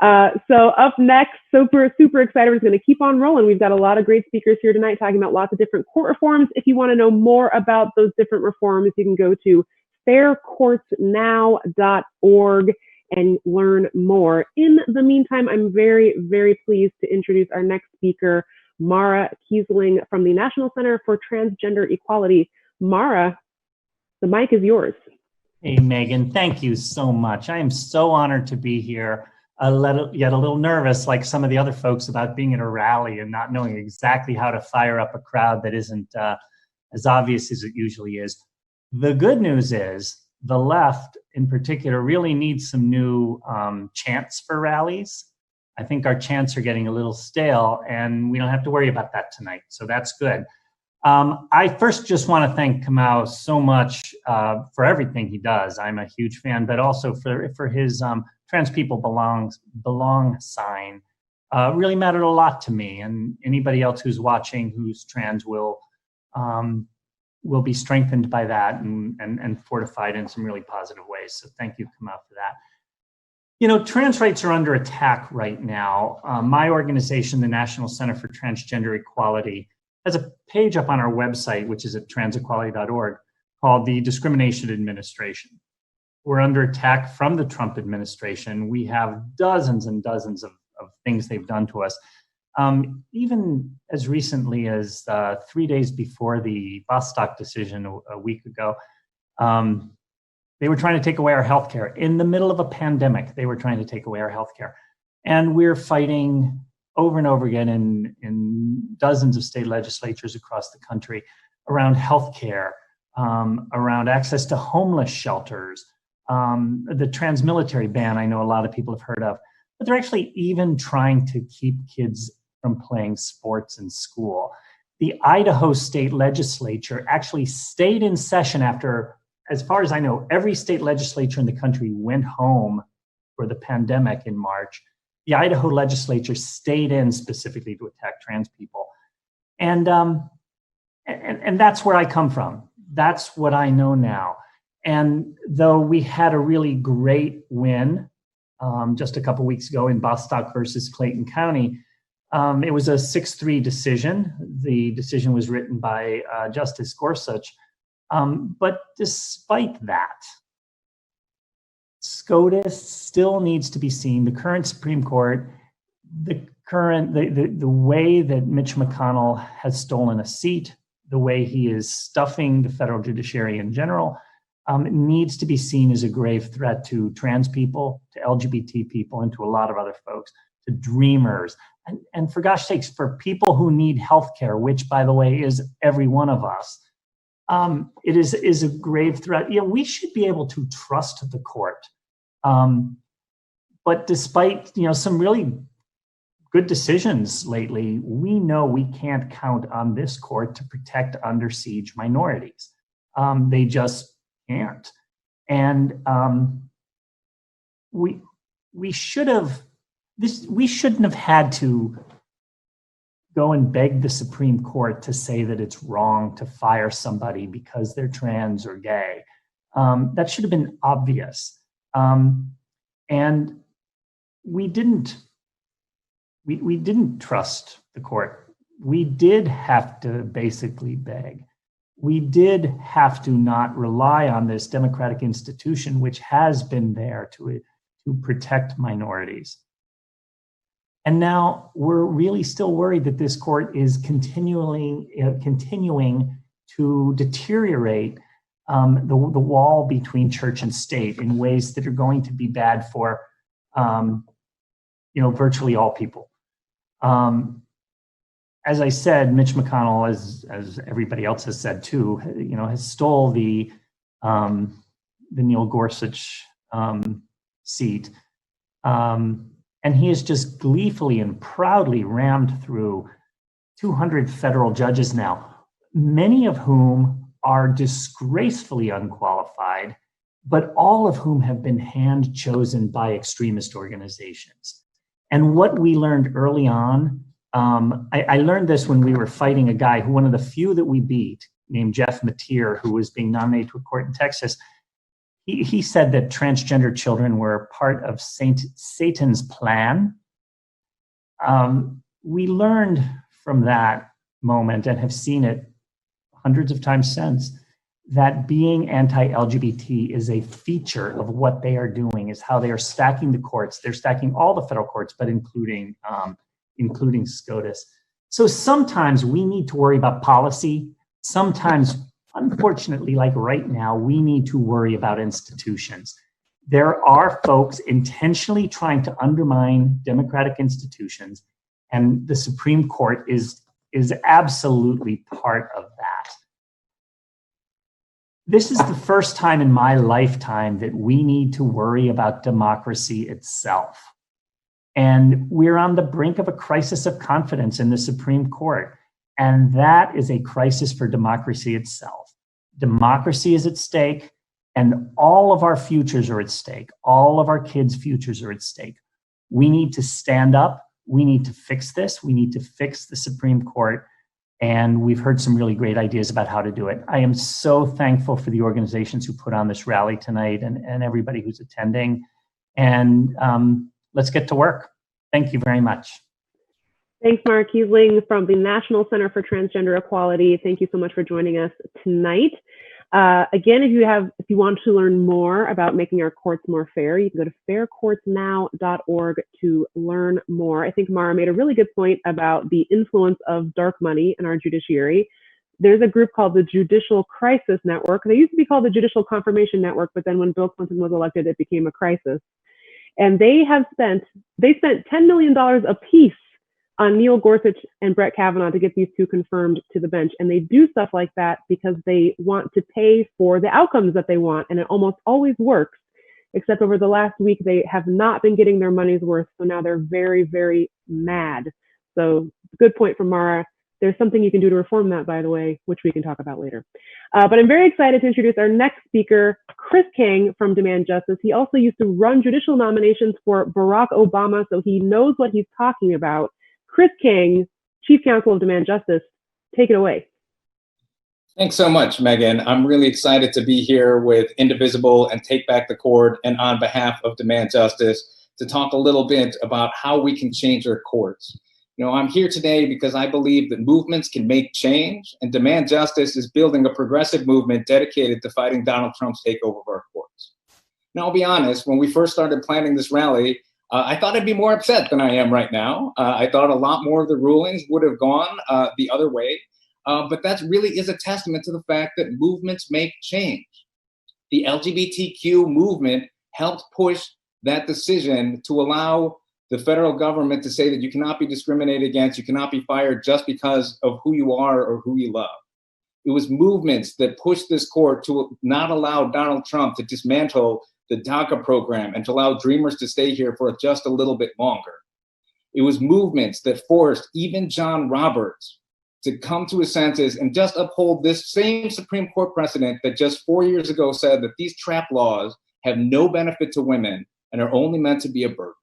So up next, super excited. We're going to keep on rolling. We've got a lot of great speakers here tonight talking about lots of different court reforms. If you want to know more about those different reforms, you can go to faircourtsnow.org and learn more. In the meantime, I'm very, very pleased to introduce our next speaker, Mara Keisling from the National Center for Transgender Equality. Mara, the mic is yours. Hey, Megan, thank you so much. I am so honored to be here. Yet a little nervous, like some of the other folks, about being at a rally and not knowing exactly how to fire up a crowd that isn't as obvious as it usually is. The good news is the left in particular really needs some new chants for rallies. I think our chants are getting a little stale and we don't have to worry about that tonight. So that's good. I first just want to thank Kamau so much for everything he does. I'm a huge fan, but also for his Trans People Belong sign. Really mattered a lot to me, and anybody else who's watching who's trans will be strengthened by that and fortified in some really positive ways. So thank you, Kamau, for that. You know, trans rights are under attack right now. My organization, the National Center for Transgender Equality, has a page up on our website, which is at transequality.org, called the Discrimination Administration. We're under attack from the Trump administration. We have dozens and dozens of things they've done to us. Even as recently as 3 days before the Bostock decision a week ago, they were trying to take away our healthcare. In the middle of a pandemic, they were trying to take away our healthcare. And we're fighting over and over again in dozens of state legislatures across the country around healthcare, around access to homeless shelters, the trans-military ban I know a lot of people have heard of, but they're actually even trying to keep kids from playing sports in school. The Idaho state legislature actually stayed in session after, as far as I know, every state legislature in the country went home for the pandemic in March. The Idaho legislature stayed in specifically to attack trans people. And that's where I come from. That's what I know now. And though we had a really great win just a couple weeks ago in Bostock versus Clayton County, It was a 6-3 decision. The decision was written by Justice Gorsuch. But despite that, SCOTUS still needs to be seen. The current Supreme Court, the way that Mitch McConnell has stolen a seat, the way he is stuffing the federal judiciary in general, needs to be seen as a grave threat to trans people, to LGBT people, and to a lot of other folks, to dreamers. And for gosh sakes, for people who need healthcare, which, by the way, is every one of us, it is a grave threat. We should be able to trust the court. But despite some really good decisions lately, we know we can't count on this court to protect under siege minorities. They just can't. And we shouldn't have had to go and beg the Supreme Court to say that it's wrong to fire somebody because they're trans or gay. That should have been obvious. And we didn't trust the court. We did have to basically beg. We did have to not rely on this democratic institution, which has been there to protect minorities. And now we're really still worried that this court is continuing to deteriorate the wall between church and state in ways that are going to be bad for virtually all people. As I said, Mitch McConnell, as everybody else has said too, has stole the Neil Gorsuch seat. And he has just gleefully and proudly rammed through 200 federal judges now, many of whom are disgracefully unqualified, but all of whom have been hand-chosen by extremist organizations. And what we learned early on, I learned this when we were fighting a guy who, one of the few that we beat, named Jeff Mateer, who was being nominated to a court in Texas. He said that transgender children were part of Satan's plan. We learned from that moment, and have seen it hundreds of times since, that being anti-LGBT is a feature of what they are doing, is how they are stacking the courts. They're stacking all the federal courts, but including SCOTUS. So sometimes we need to worry about policy. Sometimes, unfortunately, like right now, we need to worry about institutions. There are folks intentionally trying to undermine democratic institutions, and the Supreme Court is absolutely part of that. This is the first time in my lifetime that we need to worry about democracy itself. And we're on the brink of a crisis of confidence in the Supreme Court. And that is a crisis for democracy itself. Democracy is at stake, and all of our futures are at stake. All of our kids' futures are at stake. We need to stand up. We need to fix this. We need to fix the Supreme Court. And we've heard some really great ideas about how to do it. I am so thankful for the organizations who put on this rally tonight, and everybody who's attending. And let's get to work. Thank you very much. Thanks, Mara Keisling from the National Center for Transgender Equality. Thank you so much for joining us tonight. Again, if you want to learn more about making our courts more fair, you can go to faircourtsnow.org to learn more. I think Mara made a really good point about the influence of dark money in our judiciary. There's a group called the Judicial Crisis Network. They used to be called the Judicial Confirmation Network, but then when Bill Clinton was elected, it became a crisis. And they spent $10 million apiece on Neil Gorsuch and Brett Kavanaugh to get these two confirmed to the bench. And they do stuff like that because they want to pay for the outcomes that they want. And it almost always works, except over the last week, they have not been getting their money's worth. So now they're very, very mad. So good point from Mara. There's something you can do to reform that, by the way, which we can talk about later. But I'm very excited to introduce our next speaker, Chris King from Demand Justice. He also used to run judicial nominations for Barack Obama, so he knows what he's talking about. Chris King, Chief Counsel of Demand Justice, take it away. Thanks so much, Megan. I'm really excited to be here with Indivisible and Take Back the Court, and on behalf of Demand Justice, to talk a little bit about how we can change our courts. I'm here today because I believe that movements can make change, and Demand Justice is building a progressive movement dedicated to fighting Donald Trump's takeover of our courts. Now, I'll be honest, when we first started planning this rally, I thought I'd be more upset than I am right now. I thought a lot more of the rulings would have gone the other way, but that really is a testament to the fact that movements make change. The LGBTQ movement helped push that decision to allow the federal government to say that you cannot be discriminated against, you cannot be fired just because of who you are or who you love. It was movements that pushed this court to not allow Donald Trump to dismantle the DACA program and to allow dreamers to stay here for just a little bit longer. It was movements that forced even John Roberts to come to his senses and just uphold this same Supreme Court precedent that just 4 years ago said that these trap laws have no benefit to women and are only meant to be a burden.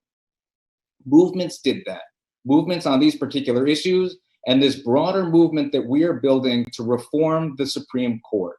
Movements did that. Movements on these particular issues, and this broader movement that we are building to reform the Supreme Court.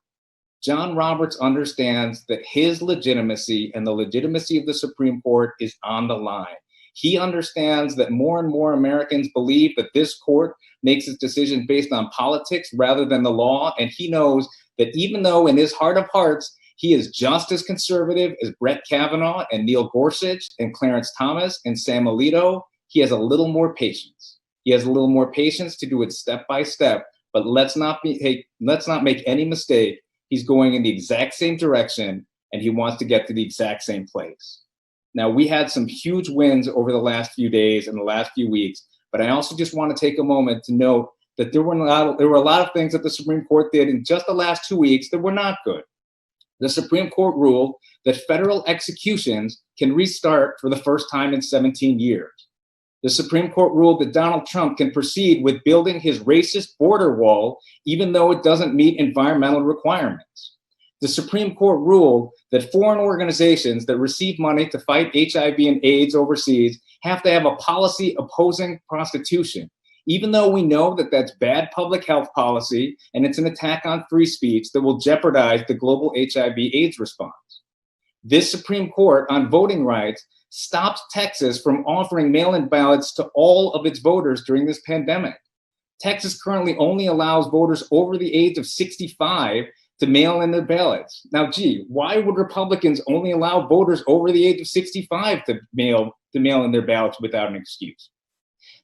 John Roberts understands that his legitimacy and the legitimacy of the Supreme Court is on the line. He understands that more and more Americans believe that this court makes its decisions based on politics rather than the law, and he knows that even though in his heart of hearts, he is just as conservative as Brett Kavanaugh and Neil Gorsuch and Clarence Thomas and Sam Alito, he has a little more patience. He has a little more patience to do it step by step, but let's not make any mistake. He's going in the exact same direction, and he wants to get to the exact same place. Now, we had some huge wins over the last few days and the last few weeks, but I also just want to take a moment to note that there were a lot of things that the Supreme Court did in just the last 2 weeks that were not good. The Supreme Court ruled that federal executions can restart for the first time in 17 years. The Supreme Court ruled that Donald Trump can proceed with building his racist border wall, even though it doesn't meet environmental requirements. The Supreme Court ruled that foreign organizations that receive money to fight HIV and AIDS overseas have to have a policy opposing prostitution, even though we know that that's bad public health policy and it's an attack on free speech that will jeopardize the global HIV/AIDS response. This Supreme Court on voting rights stopped Texas from offering mail-in ballots to all of its voters during this pandemic. Texas currently only allows voters over the age of 65 to mail in their ballots. Now, why would Republicans only allow voters over the age of 65 to mail in their ballots without an excuse?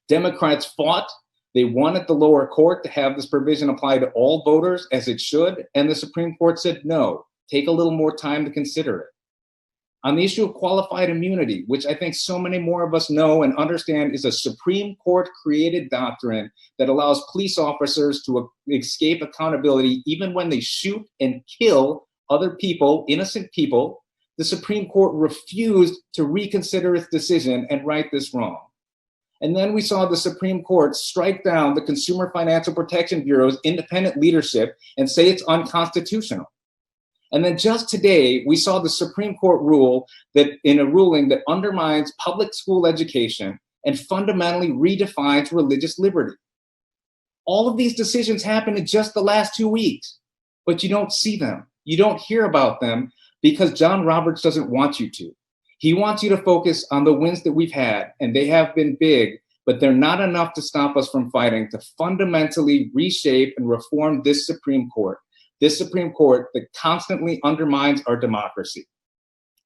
Democrats fought. They won at the lower court to have this provision apply to all voters as it should, and the Supreme Court said no, take a little more time to consider it. On the issue of qualified immunity, which I think so many more of us know and understand is a Supreme Court created doctrine that allows police officers to escape accountability even when they shoot and kill other people, innocent people, the Supreme Court refused to reconsider its decision and right this wrong. And then we saw the Supreme Court strike down the Consumer Financial Protection Bureau's independent leadership and say it's unconstitutional. And then just today, we saw the Supreme Court rule that in a ruling that undermines public school education and fundamentally redefines religious liberty. All of these decisions happened in just the last 2 weeks, but you don't see them. You don't hear about them because John Roberts doesn't want you to. He wants you to focus on the wins that we've had, and they have been big, but they're not enough to stop us from fighting to fundamentally reshape and reform this Supreme Court that constantly undermines our democracy.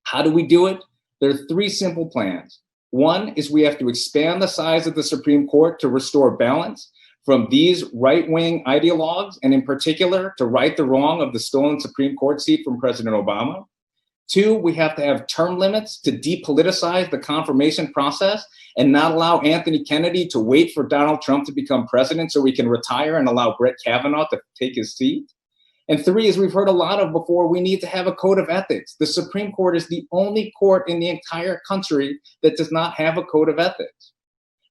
How do we do it? There are 3 simple plans. One is we have to expand the size of the Supreme Court to restore balance from these right-wing ideologues, and in particular, to right the wrong of the stolen Supreme Court seat from President Obama. 2, we have to have term limits to depoliticize the confirmation process and not allow Anthony Kennedy to wait for Donald Trump to become president so we can retire and allow Brett Kavanaugh to take his seat. And 3, as we've heard a lot of before, we need to have a code of ethics. The Supreme Court is the only court in the entire country that does not have a code of ethics.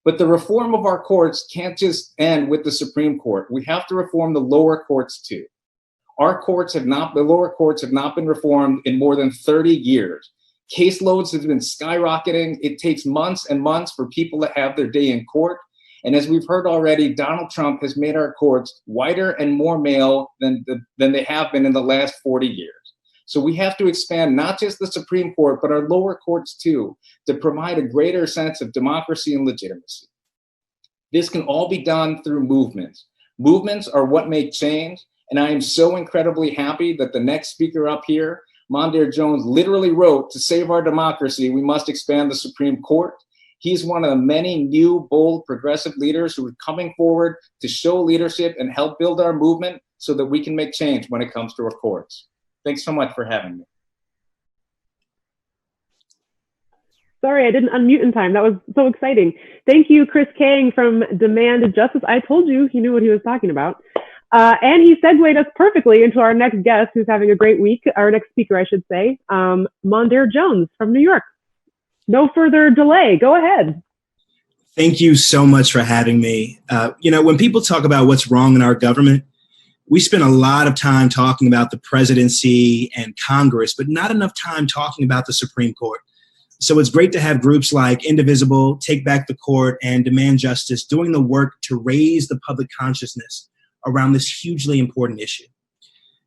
But the reform of our courts can't just end with the Supreme Court. We have to reform the lower courts too. The lower courts have not been reformed in more than 30 years. Caseloads have been skyrocketing. It takes months and months for people to have their day in court. And as we've heard already, Donald Trump has made our courts whiter and more male than they have been in the last 40 years. So we have to expand not just the Supreme Court, but our lower courts too, to provide a greater sense of democracy and legitimacy. This can all be done through movements. Movements are what make change, and I am so incredibly happy that the next speaker up here, Mondaire Jones, literally wrote, "To save our democracy, we must expand the Supreme Court." He's one of the many new, bold, progressive leaders who are coming forward to show leadership and help build our movement so that we can make change when it comes to our courts. Thanks so much for having me. Sorry, I didn't unmute in time. That was so exciting. Thank you, Chris Kang from Demand Justice. I told you he knew what he was talking about. And he segued us perfectly into our next guest, who's having a great week, our next speaker, I should say, Mondaire Jones from New York. No further delay. Go ahead. Thank you so much for having me. When people talk about what's wrong in our government, we spend a lot of time talking about the presidency and Congress, but not enough time talking about the Supreme Court. So it's great to have groups like Indivisible, Take Back the Court, and Demand Justice doing the work to raise the public consciousness around this hugely important issue.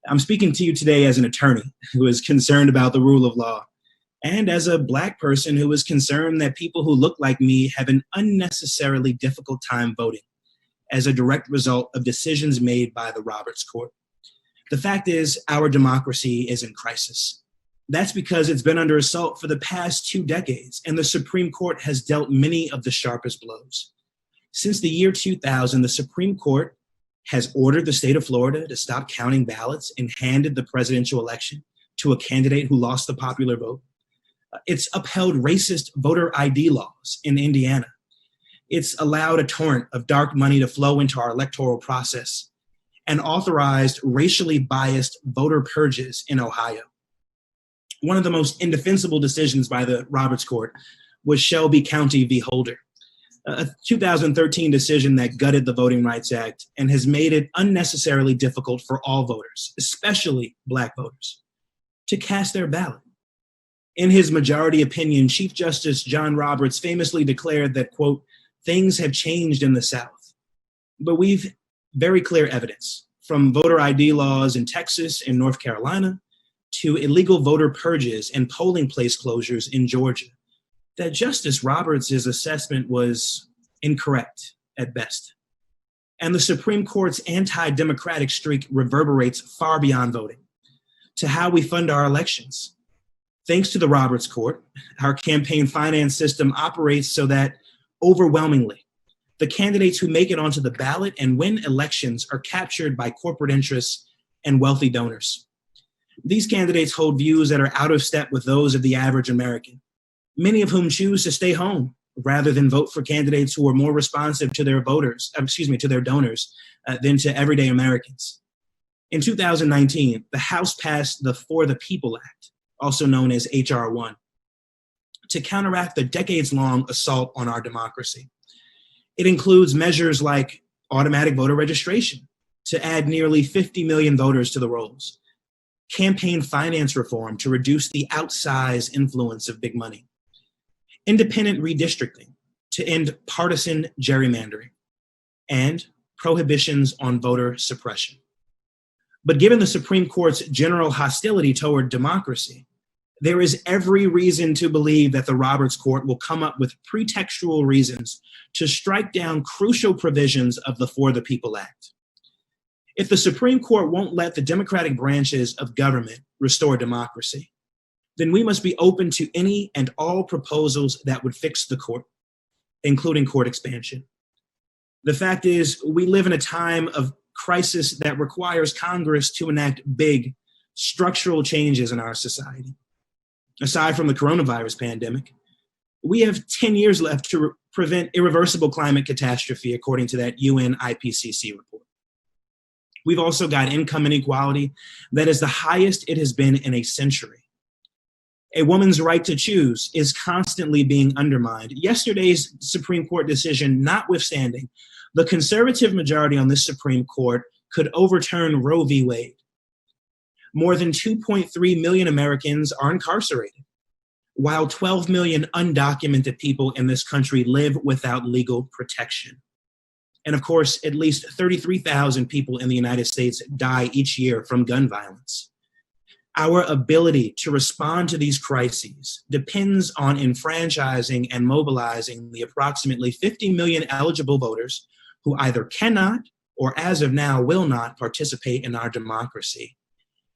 I'm speaking to you today as an attorney who is concerned about the rule of law, and as a Black person who is concerned that people who look like me have an unnecessarily difficult time voting as a direct result of decisions made by the Roberts Court. The fact is, our democracy is in crisis. That's because it's been under assault for the past 2 decades, and the Supreme Court has dealt many of the sharpest blows. Since the year 2000, the Supreme Court has ordered the state of Florida to stop counting ballots and handed the presidential election to a candidate who lost the popular vote. It's upheld racist voter ID laws in Indiana. It's allowed a torrent of dark money to flow into our electoral process and authorized racially biased voter purges in Ohio. One of the most indefensible decisions by the Roberts Court was Shelby County v. Holder, a 2013 decision that gutted the Voting Rights Act and has made it unnecessarily difficult for all voters, especially Black voters, to cast their ballot. In his majority opinion, Chief Justice John Roberts famously declared that, quote, "Things have changed in the South." But we've very clear evidence, from voter ID laws in Texas and North Carolina to illegal voter purges and polling place closures in Georgia, that Justice Roberts' assessment was incorrect at best. And the Supreme Court's anti-democratic streak reverberates far beyond voting to how we fund our elections. Thanks to the Roberts Court, our campaign finance system operates so that overwhelmingly, the candidates who make it onto the ballot and win elections are captured by corporate interests and wealthy donors. These candidates hold views that are out of step with those of the average American, many of whom choose to stay home rather than vote for candidates who are more responsive to their to their donors than to everyday Americans. In 2019, the House passed the For the People Act, also known as H.R. 1, to counteract the decades-long assault on our democracy. It includes measures like automatic voter registration to add nearly 50 million voters to the rolls, campaign finance reform to reduce the outsized influence of big money, independent redistricting to end partisan gerrymandering, and prohibitions on voter suppression. But given the Supreme Court's general hostility toward democracy, there is every reason to believe that the Roberts Court will come up with pretextual reasons to strike down crucial provisions of the For the People Act. If the Supreme Court won't let the democratic branches of government restore democracy, then we must be open to any and all proposals that would fix the court, including court expansion. The fact is, we live in a time of crisis that requires Congress to enact big structural changes in our society. Aside from the coronavirus pandemic, we have 10 years left to prevent irreversible climate catastrophe, according to that UN IPCC report. We've also got income inequality that is the highest it has been in a century. A woman's right to choose is constantly being undermined. Yesterday's Supreme Court decision notwithstanding, the conservative majority on this Supreme Court could overturn Roe v. Wade. More than 2.3 million Americans are incarcerated, while 12 million undocumented people in this country live without legal protection. And of course, at least 33,000 people in the United States die each year from gun violence. Our ability to respond to these crises depends on enfranchising and mobilizing the approximately 50 million eligible voters who either cannot or as of now will not participate in our democracy.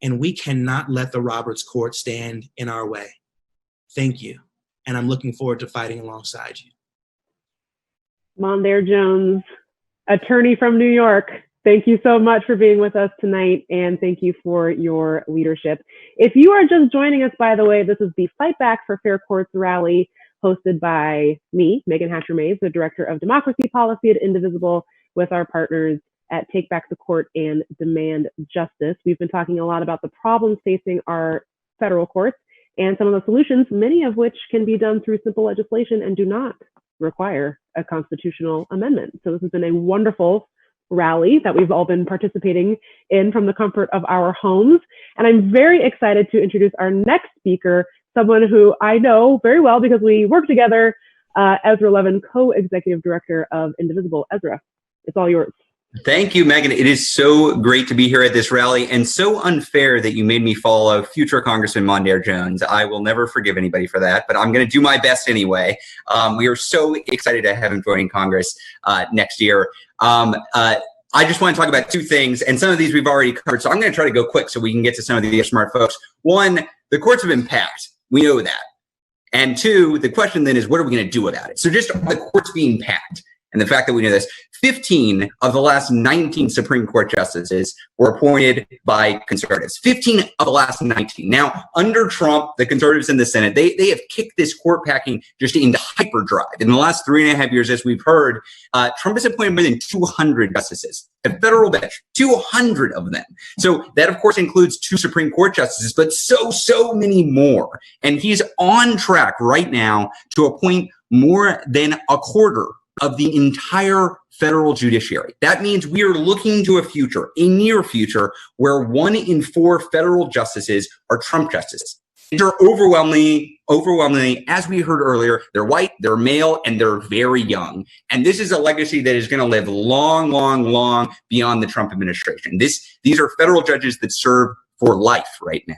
And we cannot let the Roberts Court stand in our way. Thank you. And I'm looking forward to fighting alongside you. Mondaire Jones, attorney from New York. Thank you so much for being with us tonight, and thank you for your leadership. If you are just joining us, by the way, this is the Fight Back for Fair Courts rally hosted by me, Megan Hatcher-Mays, the Director of Democracy Policy at Indivisible, with our partners at Take Back the Court and Demand Justice. We've been talking a lot about the problems facing our federal courts and some of the solutions, many of which can be done through simple legislation and do not require a constitutional amendment. So this has been a wonderful rally that we've all been participating in from the comfort of our homes. And I'm very excited to introduce our next speaker, someone who I know very well because we work together, Ezra Levin, co-executive director of Indivisible. Ezra, it's all yours. Thank you, Megan. It is so great to be here at this rally, and so unfair that you made me follow future Congressman Mondaire Jones. I will never forgive anybody for that, but I'm going to do my best anyway. We are so excited to have him joining Congress next year. I just want to talk about two things, and some of these we've already covered, so I'm going to try to go quick so we can get to some of the smart folks. One, the courts have been packed. We know that. And two, the question then is, what are we going to do about it? So just the courts being packed, and the fact that we know this, 15 of the last 19 Supreme Court justices were appointed by conservatives. 15 of the last 19. Now, under Trump, the conservatives in the Senate, they have kicked this court packing just into hyperdrive. In the last 3.5 years, as we've heard, Trump has appointed more than 200 justices. A federal bench, 200 of them. So that, of course, includes 2 Supreme Court justices, but so many more. And he's on track right now to appoint more than a quarter of the entire federal judiciary. That means we are looking to a future, a near future, where 1 in 4 federal justices are Trump justices. They're overwhelmingly, as we heard earlier, they're white, they're male, and they're very young. And this is a legacy that is going to live long beyond the Trump administration. These are federal judges that serve for life right now.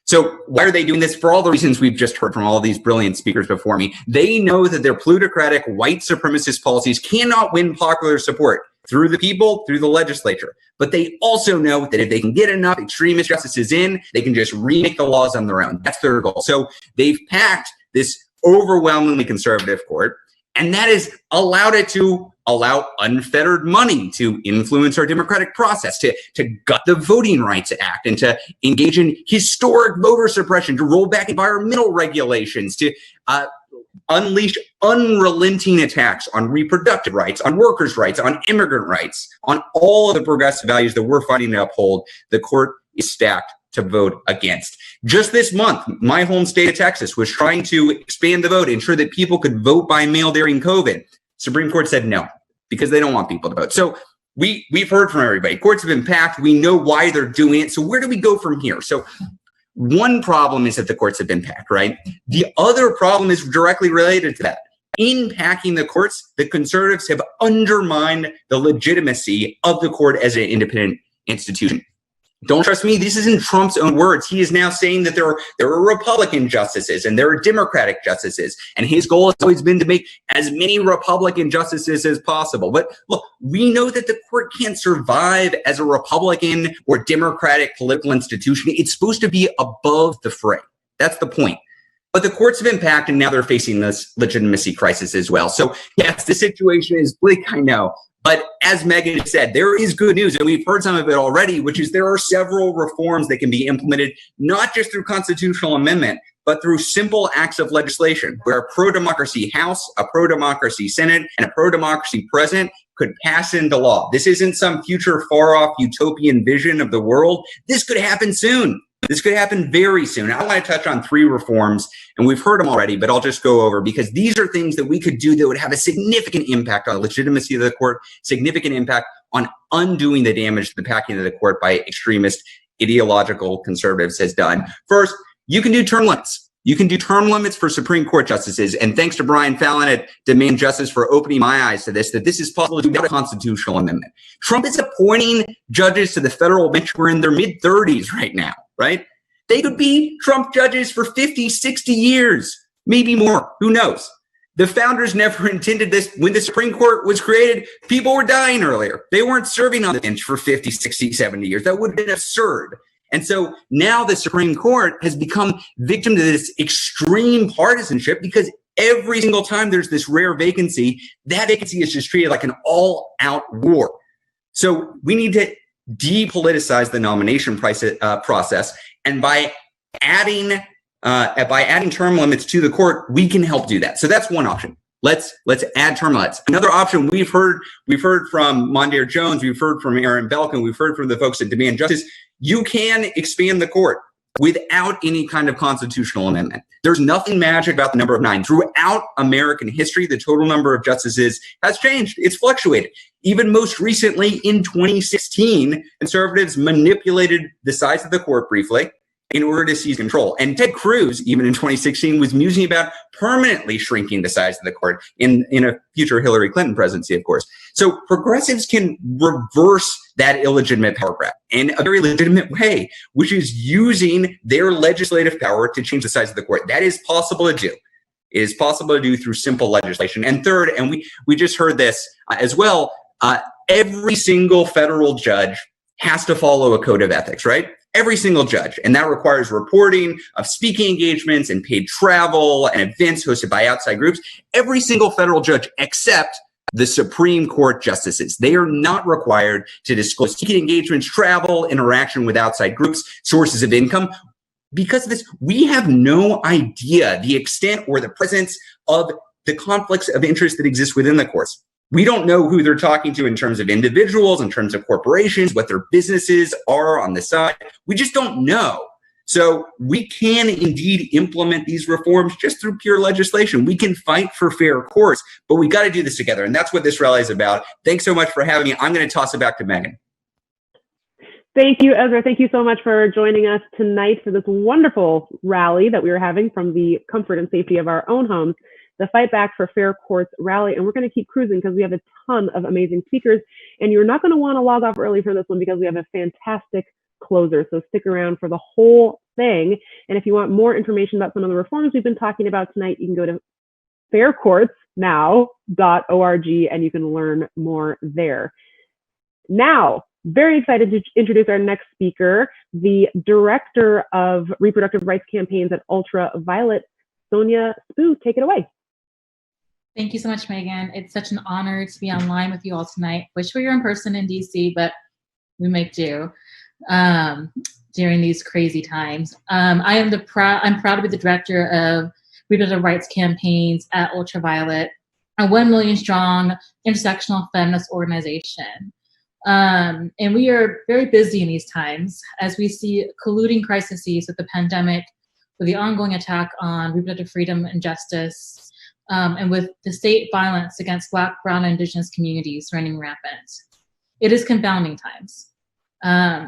So why are they doing this? For all the reasons we've just heard from all these brilliant speakers before me. They know that their plutocratic white supremacist policies cannot win popular support through the people, through the legislature. But they also know that if they can get enough extremist justices in, they can just remake the laws on their own. That's their goal. So they've packed this overwhelmingly conservative court, and that has allowed it to allow unfettered money to influence our democratic process, to gut the Voting Rights Act, and to engage in historic voter suppression, to roll back environmental regulations, to unleash unrelenting attacks on reproductive rights, on workers' rights, on immigrant rights, on all of the progressive values that we're fighting to uphold. The court is stacked to vote against. Just this month, my home state of Texas was trying to expand the vote, ensure that people could vote by mail during COVID. Supreme Court said no, because they don't want people to vote. So we've heard from everybody. Courts have been packed. We know why they're doing it. So where do we go from here? So one problem is that the courts have been packed, right? The other problem is directly related to that. In packing the courts, the conservatives have undermined the legitimacy of the court as an independent institution. Don't trust me. This is in Trump's own words. He is now saying that there are Republican justices and there are Democratic justices. And his goal has always been to make as many Republican justices as possible. But look, we know that the court can't survive as a Republican or Democratic political institution. It's supposed to be above the fray. That's the point. But the courts have been packed, and now they're facing this legitimacy crisis as well. So yes, the situation is bleak, I know. But as Megan said, there is good news, and we've heard some of it already, which is there are several reforms that can be implemented, not just through constitutional amendment, but through simple acts of legislation, where a pro-democracy House, a pro-democracy Senate, and a pro-democracy President could pass into law. This isn't some future far-off utopian vision of the world. This could happen soon. This could happen very soon. I want to touch on 3 reforms, and we've heard them already, but I'll just go over, because these are things that we could do that would have a significant impact on the legitimacy of the court, significant impact on undoing the damage to the packing of the court by extremist ideological conservatives has done. First, you can do term limits. You can do term limits for Supreme Court justices, and thanks to Brian Fallon at Demand Justice for opening my eyes to this, that this is possible without a constitutional amendment. Trump is appointing judges to the federal bench who are in their mid-30s right now, right? They could be Trump judges for 50, 60 years, maybe more. Who knows? The founders never intended this. When the Supreme Court was created, people were dying earlier. They weren't serving on the bench for 50, 60, 70 years. That would have been absurd. And so now the Supreme Court has become victim to this extreme partisanship because every single time there's this rare vacancy, that vacancy is just treated like an all-out war. So we need to depoliticize the nomination process. And by adding term limits to the court, we can help do that. So that's one option. Let's add term limits. Another option we've heard from Mondaire Jones, we've heard from Aaron Belkin, we've heard from the folks at Demand Justice. You can expand the court without any kind of constitutional amendment. There's nothing magic about the number of 9. Throughout American history, the total number of justices has changed. It's fluctuated. Even most recently in 2016, conservatives manipulated the size of the court briefly in order to seize control. And Ted Cruz, even in 2016, was musing about permanently shrinking the size of the court in a future Hillary Clinton presidency, of course. So progressives can reverse that illegitimate power grab in a very legitimate way, which is using their legislative power to change the size of the court. That is possible to do. It is possible to do through simple legislation. And third, and we just heard this as well, every single federal judge has to follow a code of ethics, right? Every single judge. And that requires reporting of speaking engagements and paid travel and events hosted by outside groups. Every single federal judge except the Supreme Court justices. They are not required to disclose speaking engagements, travel, interaction with outside groups, sources of income. Because of this, we have no idea the extent or the presence of the conflicts of interest that exist within the courts. We don't know who they're talking to in terms of individuals, in terms of corporations, what their businesses are on the side. We just don't know. So we can indeed implement these reforms just through pure legislation. We can fight for fair courts, but we got to do this together. And that's what this rally is about. Thanks so much for having me. I'm going to toss it back to Megan. Thank you, Ezra. Thank you so much for joining us tonight for this wonderful rally that we are having from the comfort and safety of our own homes, the Fight Back for Fair Courts rally. And we're going to keep cruising because we have a ton of amazing speakers. And you're not going to want to log off early for this one because we have a fantastic closer. So stick around for the whole thing. And if you want more information about some of the reforms we've been talking about tonight, you can go to faircourtsnow.org and you can learn more there. Now, very excited to introduce our next speaker, the Director of Reproductive Rights Campaigns at Ultraviolet, Sonia Spoo. Take it away. Thank you so much, Megan. It's such an honor to be online with you all tonight. Wish we were in person in DC, but we make do during these crazy times. I'm proud to be the Director of Reproductive Rights Campaigns at Ultraviolet, a 1 million strong intersectional feminist organization. And we are very busy in these times as we see colluding crises with the pandemic, with the ongoing attack on reproductive freedom and justice, and with the state violence against Black, Brown, and Indigenous communities running rampant. It is confounding times.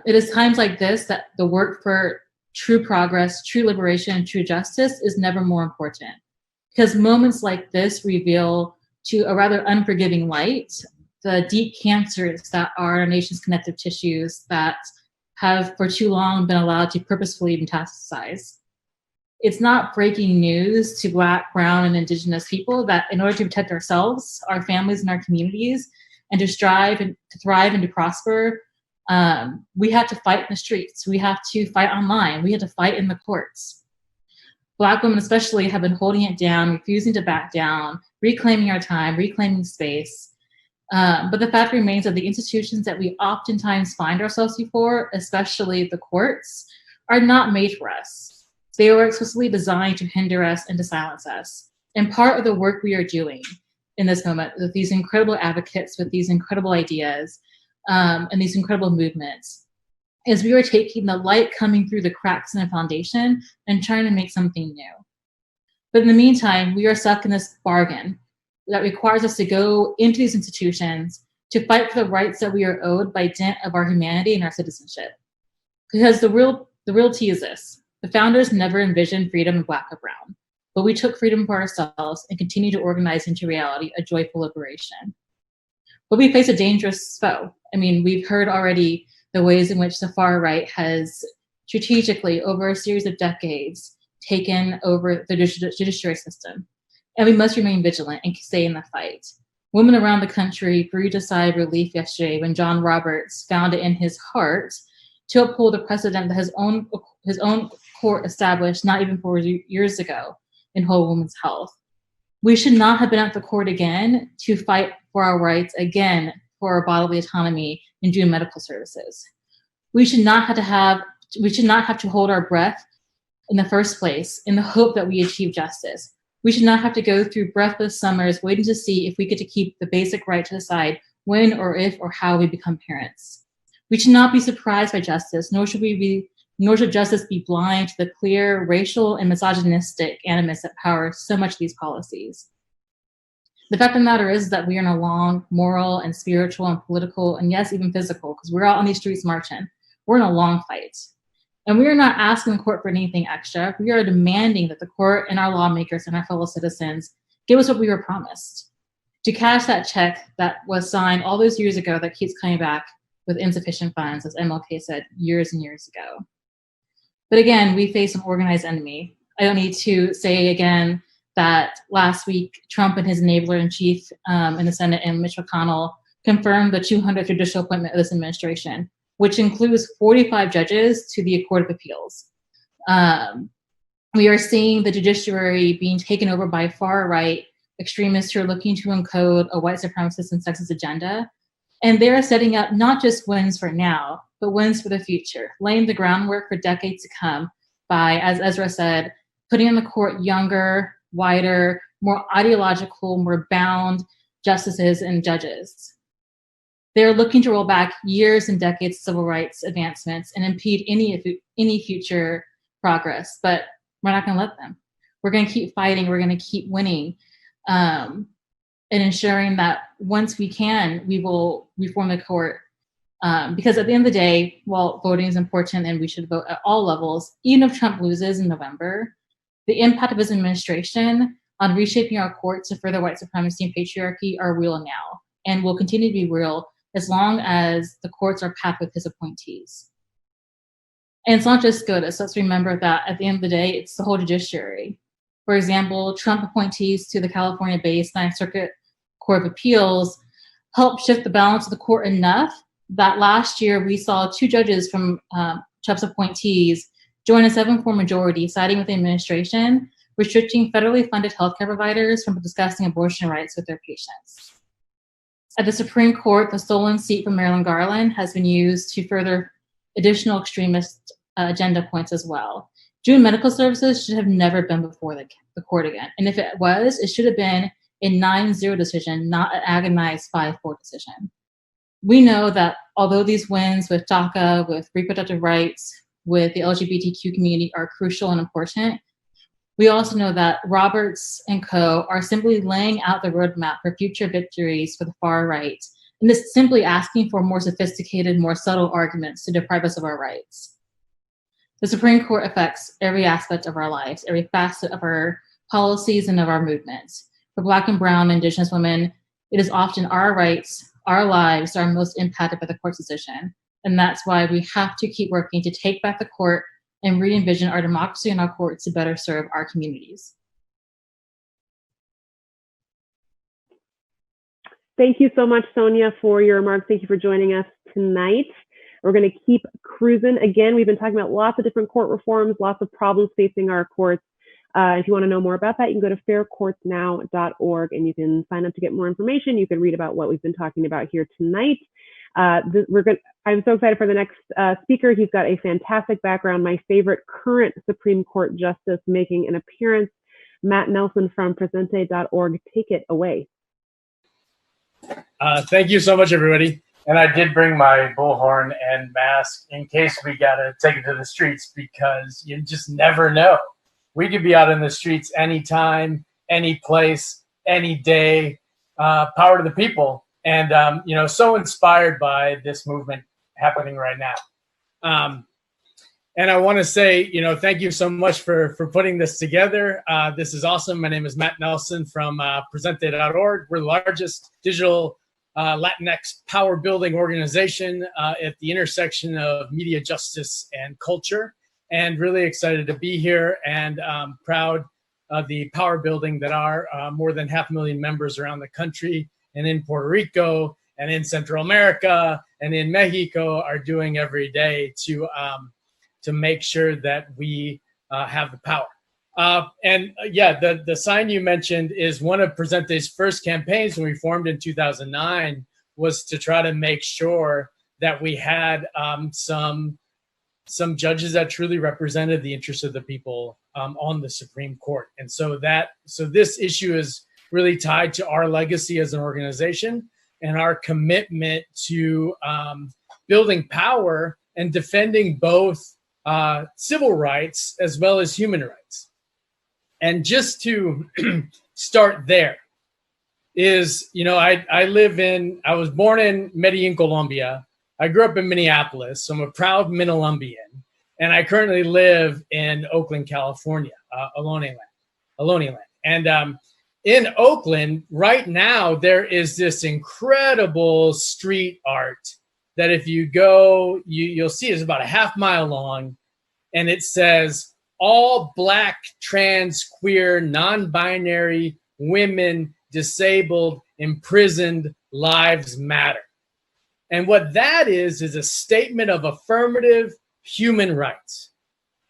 It is times like this that the work for true progress, true liberation, true justice is never more important. Because moments like this reveal to a rather unforgiving light the deep cancers that are our nation's connective tissues that have for too long been allowed to purposefully metastasize. It's not breaking news to Black, Brown, and Indigenous people that in order to protect ourselves, our families, and our communities, and to strive and to thrive and to prosper, we have to fight in the streets. We have to fight online. We have to fight in the courts. Black women especially have been holding it down, refusing to back down, reclaiming our time, reclaiming space. But the fact remains that the institutions that we oftentimes find ourselves before, especially the courts, are not made for us. They were explicitly designed to hinder us and to silence us. And part of the work we are doing in this moment with these incredible advocates, with these incredible ideas, and these incredible movements, is we are taking the light coming through the cracks in the foundation and trying to make something new. But in the meantime, we are stuck in this bargain that requires us to go into these institutions to fight for the rights that we are owed by dint of our humanity and our citizenship. Because the reality is this: the founders never envisioned freedom in Black or Brown, but we took freedom for ourselves and continue to organize into reality a joyful liberation. But we face a dangerous foe. I mean, we've heard already the ways in which the far right has strategically over a series of decades taken over the judiciary system. And we must remain vigilant and stay in the fight. Women around the country breathed a sigh of relief yesterday when John Roberts found it in his heart to uphold a precedent that his own court established not even 4 years ago in whole women's health. We should not have been at the court again to fight for our rights again for our bodily autonomy in June medical services. We should not have to hold our breath in the first place in the hope that we achieve justice. We should not have to go through breathless summers waiting to see if we get to keep the basic right to decide when or if or how we become parents. We should not be surprised by justice, nor should justice be blind to the clear racial and misogynistic animus that powers so much of these policies. The fact of the matter is that we are in a long moral and spiritual and political and yes, even physical, because we're out on these streets marching. We're in a long fight. And we are not asking the court for anything extra. We are demanding that the court and our lawmakers and our fellow citizens give us what we were promised. To cash that check that was signed all those years ago that keeps coming back with insufficient funds, as MLK said years and years ago. But again, we face an organized enemy. I don't need to say again that last week, Trump and his enabler-in-chief in the Senate and Mitch McConnell confirmed the 200th judicial appointment of this administration, which includes 45 judges to the Court of Appeals. We are seeing the judiciary being taken over by far-right extremists who are looking to encode a white supremacist and sexist agenda. And they're setting up not just wins for now, but wins for the future, laying the groundwork for decades to come by, as Ezra said, putting on the court younger, wider, more ideological, more bound justices and judges. They're looking to roll back years and decades of civil rights advancements and impede any future progress, but we're not going to let them. We're going to keep fighting. We're going to keep winning, and ensuring that once we can, we will reform the court. Because at the end of the day, while voting is important and we should vote at all levels, even if Trump loses in November, the impact of his administration on reshaping our courts to further white supremacy and patriarchy are real now and will continue to be real as long as the courts are packed with his appointees. And it's not just SCOTUS. Let's remember that at the end of the day, it's the whole judiciary. For example, Trump appointees to the California-based Ninth Circuit Court of Appeals helped shift the balance of the court enough that last year we saw 2 judges from Trump's appointees join a 7-4 majority, siding with the administration, restricting federally funded healthcare providers from discussing abortion rights with their patients. At the Supreme Court, the stolen seat from Marilyn Garland has been used to further additional extremist agenda points as well. June medical services should have never been before the court again. And if it was, it should have been a 9-0 decision, not an agonized 5-4 decision. We know that although these wins with DACA, with reproductive rights, with the LGBTQ community are crucial and important, we also know that Roberts and co. are simply laying out the roadmap for future victories for the far right, and is simply asking for more sophisticated, more subtle arguments to deprive us of our rights. The Supreme Court affects every aspect of our lives, every facet of our policies and of our movements. For Black and Brown and Indigenous women, it is often our rights, our lives that are most impacted by the court's decision. And that's why we have to keep working to take back the court and re-envision our democracy and our courts to better serve our communities. Thank you so much, Sonia, for your remarks. Thank you for joining us tonight. We're going to keep cruising. Again, we've been talking about lots of different court reforms, lots of problems facing our courts. If you want to know more about that, you can go to faircourtsnow.org and you can sign up to get more information. You can read about what we've been talking about here tonight. I'm so excited for the next speaker. He's got a fantastic background. My favorite current Supreme Court justice making an appearance, Matt Nelson from presente.org. Take it away. Thank you so much, everybody. And I did bring my bullhorn and mask in case we got to take it to the streets, because you just never know. We could be out in the streets anytime, any place, any day. Power to the people. And, so inspired by this movement happening right now. And I want to say, thank you so much for putting this together. This is awesome. My name is Matt Nelson from presente.org. We're the largest digital Latinx power building organization at the intersection of media justice and culture. and really excited to be here, and proud of the power building that our more than 500,000 members around the country and in Puerto Rico and in Central America and in Mexico are doing every day to make sure that we have the power. The sign you mentioned is one of Presente's first campaigns when we formed in 2009, was to try to make sure that we had some judges that truly represented the interests of the people on the Supreme Court. And so this issue is really tied to our legacy as an organization and our commitment to building power and defending both civil rights as well as human rights. And just to start there is, I was born in Medellin, Colombia. I grew up in Minneapolis, so I'm a proud Minneolumbian. And I currently live in Oakland, California, Ohlone Land. And in Oakland, right now, there is this incredible street art that if you go, you'll see it's about a half-mile long, and it says, "All Black, trans, queer, non-binary, women, disabled, imprisoned, lives matter." And what that is a statement of affirmative human rights,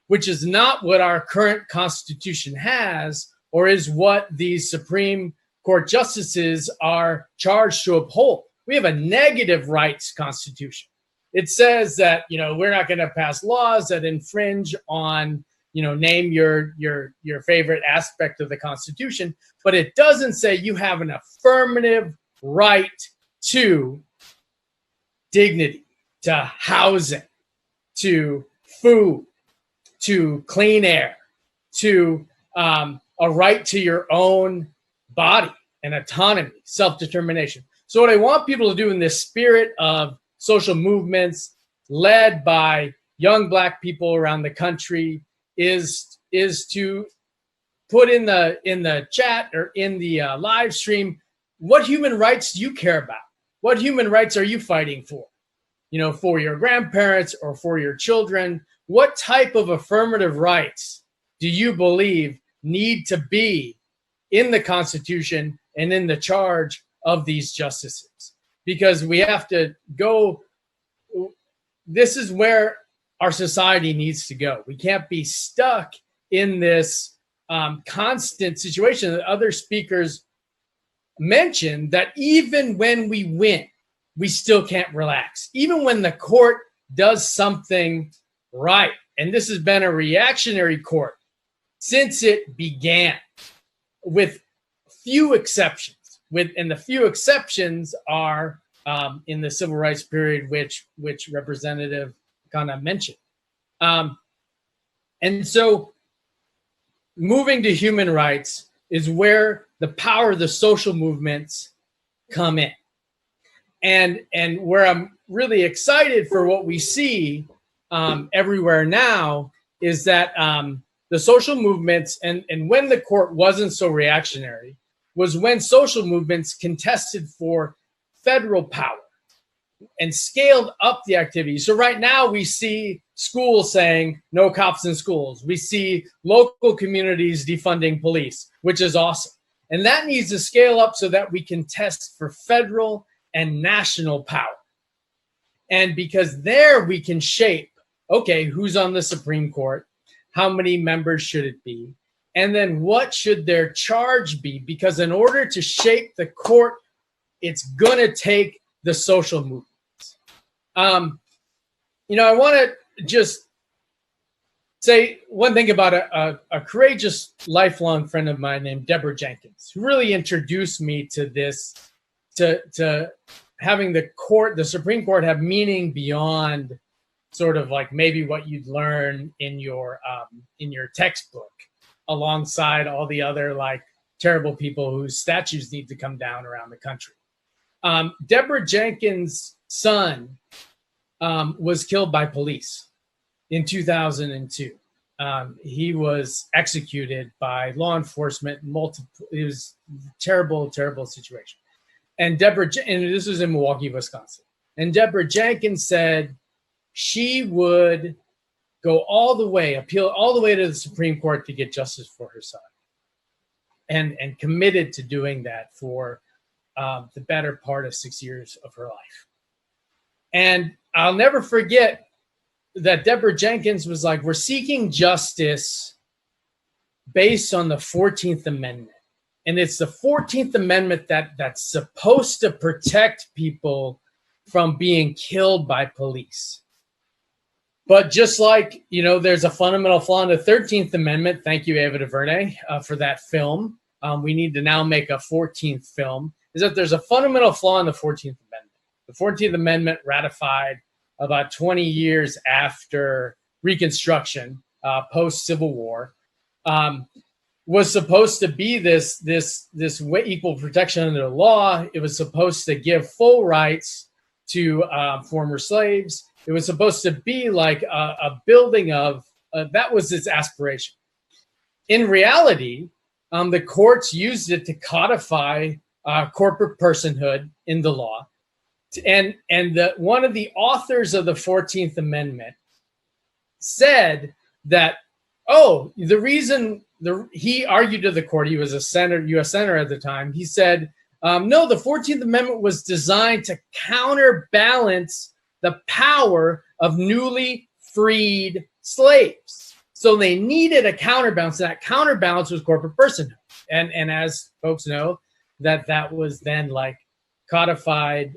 which is not what our current Constitution has, or is what these Supreme Court justices are charged to uphold. We have a negative rights Constitution. It says that, we're not going to pass laws that infringe on, name your favorite aspect of the Constitution, but it doesn't say you have an affirmative right to dignity, to housing, to food, to clean air, to a right to your own body and autonomy, self-determination. So what I want people to do in this spirit of social movements led by young Black people around the country is to put in the chat or in the live stream, what human rights do you care about? What human rights are you fighting for? For your grandparents or for your children? What type of affirmative rights do you believe need to be in the Constitution and in the charge of these justices? Because we have to go, this is where our society needs to go. We can't be stuck in this constant situation that other speakers mentioned, that even when we win, we still can't relax. Even when the court does something right, and this has been a reactionary court since it began, with few exceptions. And the few exceptions are in the civil rights period, which Representative kind of mentioned. And so moving to human rights is where the power of the social movements come in. And where I'm really excited for what we see everywhere now is that the social movements, and when the court wasn't so reactionary, was when social movements contested for federal power and scaled up the activity. So right now we see schools saying no cops in schools. We see local communities defunding police, which is awesome. And that needs to scale up so that we can test for federal and national power. And because there we can shape, okay, who's on the Supreme Court? How many members should it be? And then what should their charge be? Because in order to shape the court, it's going to take the social movements. I want to just say one thing about a courageous lifelong friend of mine named Deborah Jenkins, who really introduced me to this, to having the Supreme Court have meaning beyond sort of like maybe what you'd learn in your textbook, alongside all the other like terrible people whose statues need to come down around the country. Deborah Jenkins' son was killed by police in 2002. He was executed by law enforcement. It was a terrible, terrible situation. And this was in Milwaukee, Wisconsin. And Deborah Jenkins said she would go all the way, appeal all the way to the Supreme Court to get justice for her son, and committed to doing that for the better part of 6 years of her life. And I'll never forget that Deborah Jenkins was like, we're seeking justice based on the 14th Amendment. And it's the 14th Amendment that's supposed to protect people from being killed by police. But just like, there's a fundamental flaw in the 13th Amendment, thank you, Ava DuVernay, for that film. We need to now make a 14th film, is that there's a fundamental flaw in the 14th Amendment. The 14th Amendment, ratified about 20 years after Reconstruction, post-Civil War, was supposed to be this equal protection under the law. It was supposed to give full rights to former slaves. It was supposed to be like a building of, that was its aspiration. In reality, the courts used it to codify corporate personhood in the law. And one of the authors of the 14th Amendment said that, the reason he argued to the court, he was a U.S. senator at the time, he said, no, the 14th Amendment was designed to counterbalance the power of newly freed slaves. So they needed a counterbalance. That counterbalance was corporate personhood. And as folks know, that was then like codified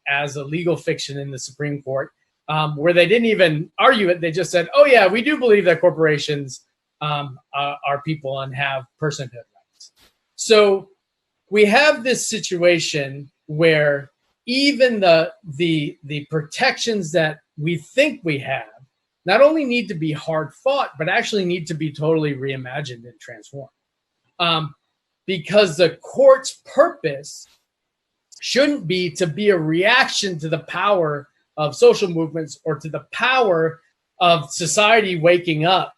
as a legal fiction in the Supreme Court, where they didn't even argue it. They just said, oh yeah, we do believe that corporations are people and have personhood rights. So we have this situation where even the protections that we think we have not only need to be hard fought, but actually need to be totally reimagined and transformed. Because the court's purpose shouldn't be to be a reaction to the power of social movements or to the power of society waking up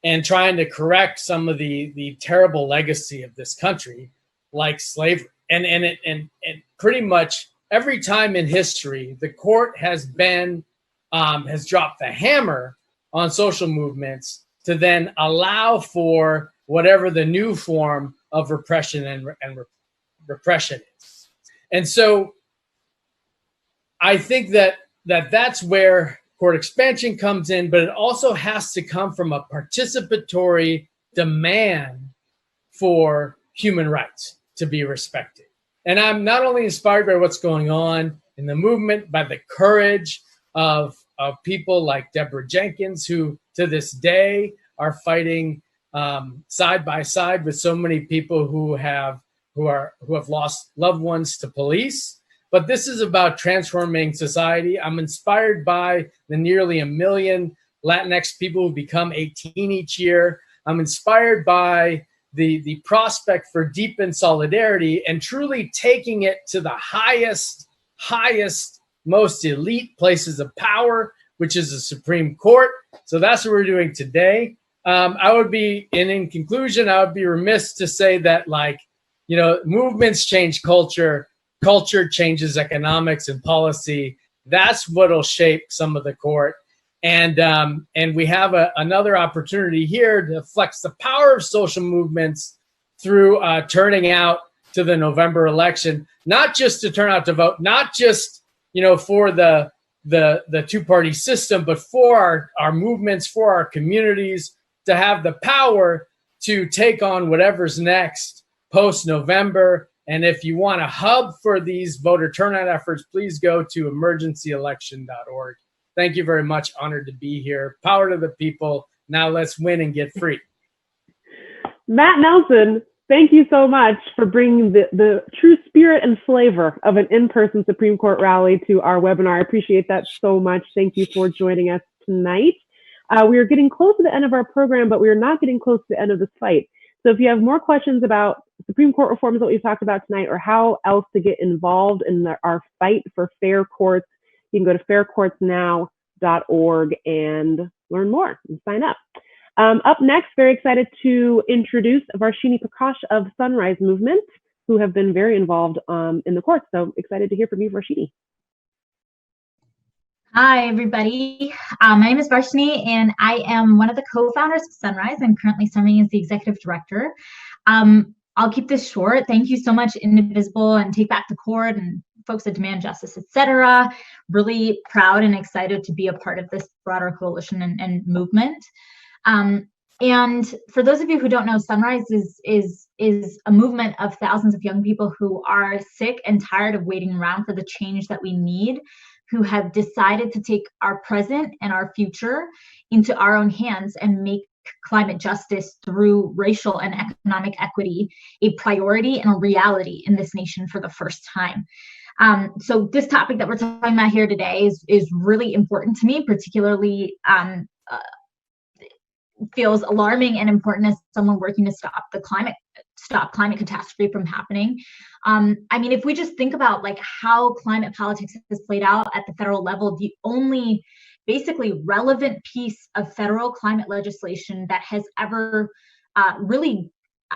and trying to correct some of the terrible legacy of this country, like slavery. And pretty much every time in history, the court has dropped the hammer on social movements to then allow for whatever the new form of repression and repression is. And so I think that's where court expansion comes in, but it also has to come from a participatory demand for human rights to be respected. And I'm not only inspired by what's going on in the movement, by the courage of people like Deborah Jenkins, who to this day are fighting side by side with so many people who have lost loved ones to police. But this is about transforming society. I'm inspired by the nearly 1 million Latinx people who become 18 each year. I'm inspired by the prospect for deepened solidarity and truly taking it to the highest, most elite places of power, which is the Supreme Court. So that's what we're doing today. In conclusion, I would be remiss to say that, movements change culture, culture changes economics and policy. That's what'll shape some of the court. And we have another opportunity here to flex the power of social movements through turning out to the November election, not just to turn out to vote, not just, for the two-party system, but for our movements, for our communities, to have the power to take on whatever's next post-November. And if you want a hub for these voter turnout efforts, please go to emergencyelection.org. Thank you very much. Honored to be here. Power to the people. Now let's win and get free. Matt Nelson, thank you so much for bringing the true spirit and flavor of an in-person Supreme Court rally to our webinar. I appreciate that so much. Thank you for joining us tonight. We are getting close to the end of our program, but we are not getting close to the end of this fight. So if you have more questions about Supreme Court reforms that we've talked about tonight, or how else to get involved in our fight for fair courts, you can go to faircourtsnow.org and learn more and sign up. Up next, very excited to introduce Varshini Prakash of Sunrise Movement, who have been very involved in the courts. So excited to hear from you, Varshini. Hi, everybody. My name is Varshini, and I am one of the co-founders of Sunrise. I'm currently serving as the executive director. I'll keep this short. Thank you so much, Indivisible and Take Back the Court and folks at Demand Justice, etc. Really proud and excited to be a part of this broader coalition and movement. And for those of you who don't know, Sunrise is a movement of thousands of young people who are sick and tired of waiting around for the change that we need, who have decided to take our present and our future into our own hands and make climate justice through racial and economic equity a priority and a reality in this nation for the first time. So this topic that we're talking about here today is really important to me, particularly feels alarming and important as someone working to stop climate catastrophe from happening. I mean, if we just think about like how climate politics has played out at the federal level, the only basically relevant piece of federal climate legislation that has ever really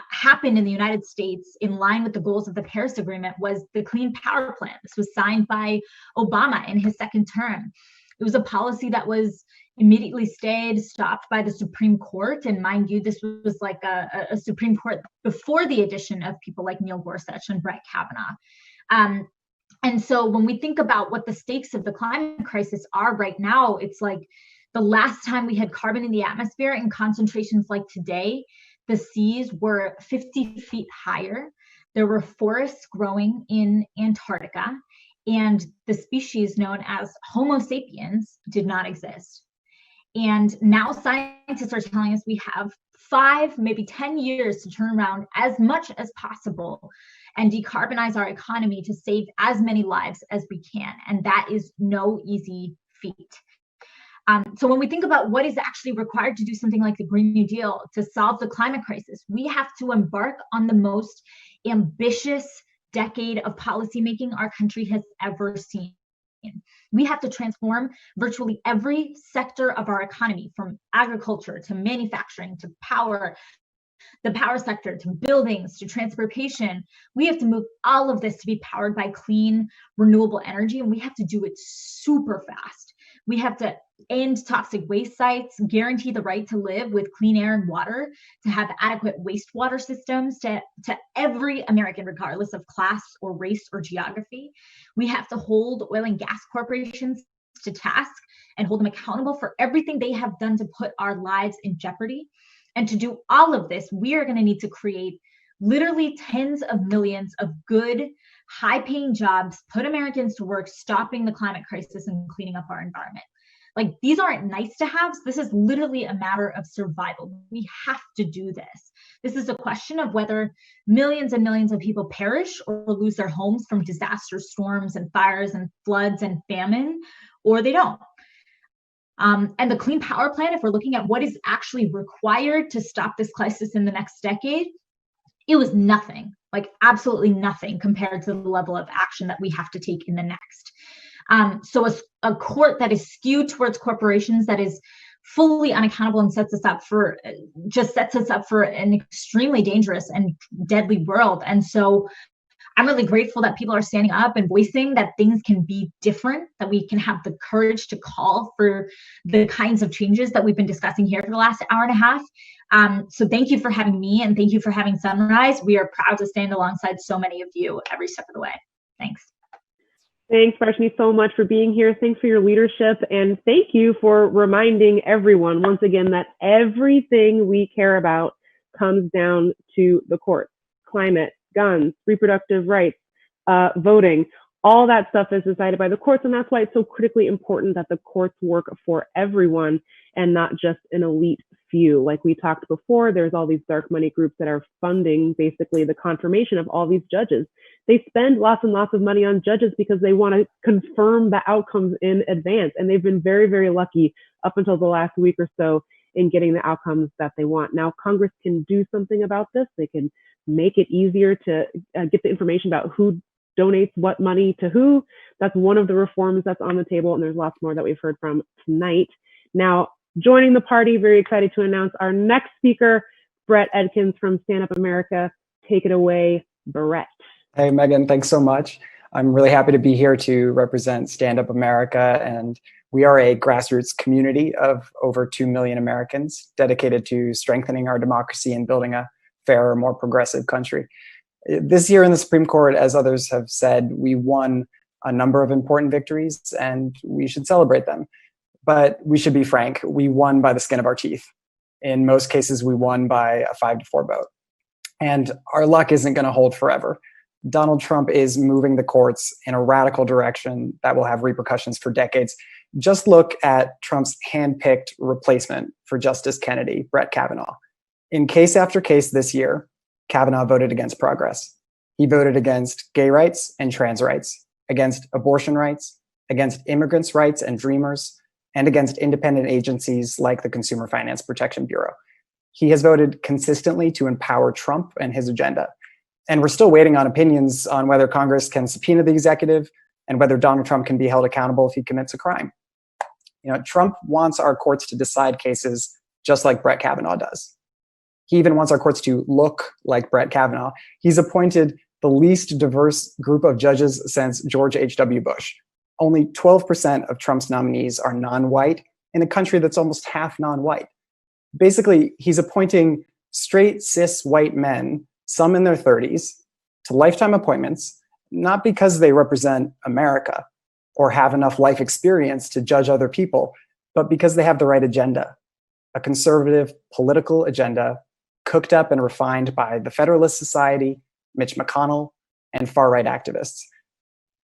happened in the United States in line with the goals of the Paris Agreement was the Clean Power Plan. This was signed by Obama in his second term. It was a policy that was immediately stopped by the Supreme Court. And mind you, this was like a Supreme Court before the addition of people like Neil Gorsuch and Brett Kavanaugh. And so when we think about what the stakes of the climate crisis are right now, it's like the last time we had carbon in the atmosphere in concentrations like today, the seas were 50 feet higher. There were forests growing in Antarctica, and the species known as Homo sapiens did not exist. And now scientists are telling us we have 5, maybe 10 years to turn around as much as possible and decarbonize our economy to save as many lives as we can. And that is no easy feat. So when we think about what is actually required to do something like the Green New Deal to solve the climate crisis, we have to embark on the most ambitious decade of policymaking our country has ever seen. We have to transform virtually every sector of our economy, from agriculture to manufacturing to power, the power sector to buildings to transportation. We have to move all of this to be powered by clean, renewable energy, and we have to do it super fast. We have to end toxic waste sites, guarantee the right to live with clean air and water, to have adequate wastewater systems to every American, regardless of class or race or geography. We have to hold oil and gas corporations to task and hold them accountable for everything they have done to put our lives in jeopardy. And to do all of this, we are going to need to create literally tens of millions of good, high-paying jobs, put Americans to work, stopping the climate crisis and cleaning up our environment. Like, these aren't nice to haves. This is literally a matter of survival. We have to do this. This is a question of whether millions and millions of people perish or lose their homes from disastrous storms and fires and floods and famine, or they don't. And the Clean Power Plan, if we're looking at what is actually required to stop this crisis in the next decade, it was nothing, like absolutely nothing compared to the level of action that we have to take in the next. So a court that is skewed towards corporations, that is fully unaccountable and sets us up for an extremely dangerous and deadly world. And so I'm really grateful that people are standing up and voicing that things can be different, that we can have the courage to call for the kinds of changes that we've been discussing here for the last hour and a half. So thank you for having me, and thank you for having Sunrise. We are proud to stand alongside so many of you every step of the way. Thanks. Thanks, Varshini, so much for being here. Thanks for your leadership. And thank you for reminding everyone, once again, that everything we care about comes down to the courts. Climate, guns, reproductive rights, voting, all that stuff is decided by the courts. And that's why it's so critically important that the courts work for everyone and not just an elite few. Like we talked before, there's all these dark money groups that are funding basically the confirmation of all these judges. They spend lots and lots of money on judges because they want to confirm the outcomes in advance. And they've been very, very lucky up until the last week or so in getting the outcomes that they want. Now, Congress can do something about this. They can make it easier to get the information about who donates what money to who. That's one of the reforms that's on the table, and there's lots more that we've heard from tonight. Now, joining the party, very excited to announce our next speaker, Brett Edkins from Stand Up America. Take it away, Brett. Hey, Megan, thanks so much. I'm really happy to be here to represent Stand Up America and We are a grassroots community of over 2 million Americans dedicated to strengthening our democracy and building a fairer, more progressive country. This year in the Supreme Court, as others have said, we won a number of important victories and we should celebrate them. But we should be frank, we won by the skin of our teeth. In most cases, we won by a 5-4 vote. And our luck isn't going to hold forever. Donald Trump is moving the courts in a radical direction that will have repercussions for decades. Just look at Trump's handpicked replacement for Justice Kennedy, Brett Kavanaugh. In case after case this year, Kavanaugh voted against progress. He voted against gay rights and trans rights, against abortion rights, against immigrants' rights and dreamers, and against independent agencies like the Consumer Finance Protection Bureau. He has voted consistently to empower Trump and his agenda. And we're still waiting on opinions on whether Congress can subpoena the executive and whether Donald Trump can be held accountable if he commits a crime. Trump wants our courts to decide cases just like Brett Kavanaugh does. He even wants our courts to look like Brett Kavanaugh. He's appointed the least diverse group of judges since George H.W. Bush. Only 12% of Trump's nominees are non-white in a country that's almost half non-white. Basically, he's appointing straight, cis white men, some in their 30s, to lifetime appointments, not because they represent America or have enough life experience to judge other people, but because they have the right agenda, a conservative political agenda cooked up and refined by the Federalist Society, Mitch McConnell, and far-right activists.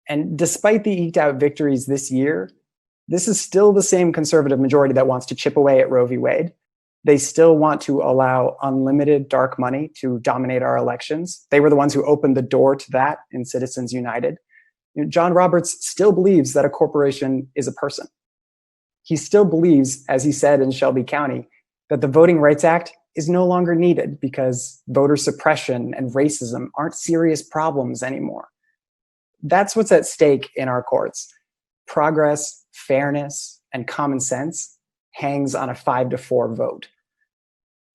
And despite the eked out victories this year, this is still the same conservative majority that wants to chip away at Roe v. Wade. They still want to allow unlimited dark money to dominate our elections. They were the ones who opened the door to that in Citizens United. John Roberts still believes that a corporation is a person. He still believes, as he said in Shelby County, that the Voting Rights Act is no longer needed because voter suppression and racism aren't serious problems anymore. That's what's at stake in our courts. Progress, fairness, and common sense hangs on a 5-4 vote.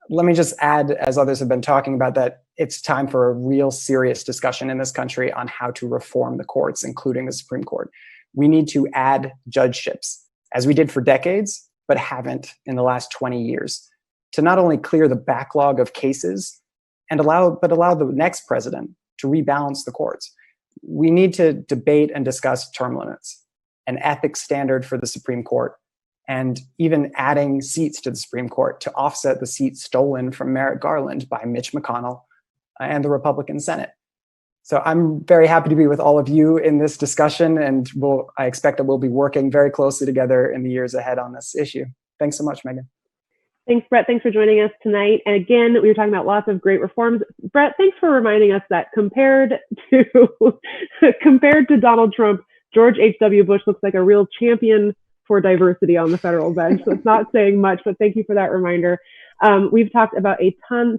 Let me just add, as others have been talking about, that it's time for a real serious discussion in this country on how to reform the courts, including the Supreme Court. We need to add judgeships, as we did for decades, but haven't in the last 20 years, to not only clear the backlog of cases, but allow the next president to rebalance the courts. We need to debate and discuss term limits, an ethics standard for the Supreme Court, and even adding seats to the Supreme Court to offset the seats stolen from Merrick Garland by Mitch McConnell and the Republican Senate. So I'm very happy to be with all of you in this discussion, and I expect that we'll be working very closely together in the years ahead on this issue. Thanks so much, Megan. Thanks, Brett. Thanks for joining us tonight. And again, we were talking about lots of great reforms. Brett, thanks for reminding us that compared to Donald Trump, George H.W. Bush looks like a real champion for diversity on the federal bench. So it's not saying much, but thank you for that reminder. We've talked about a ton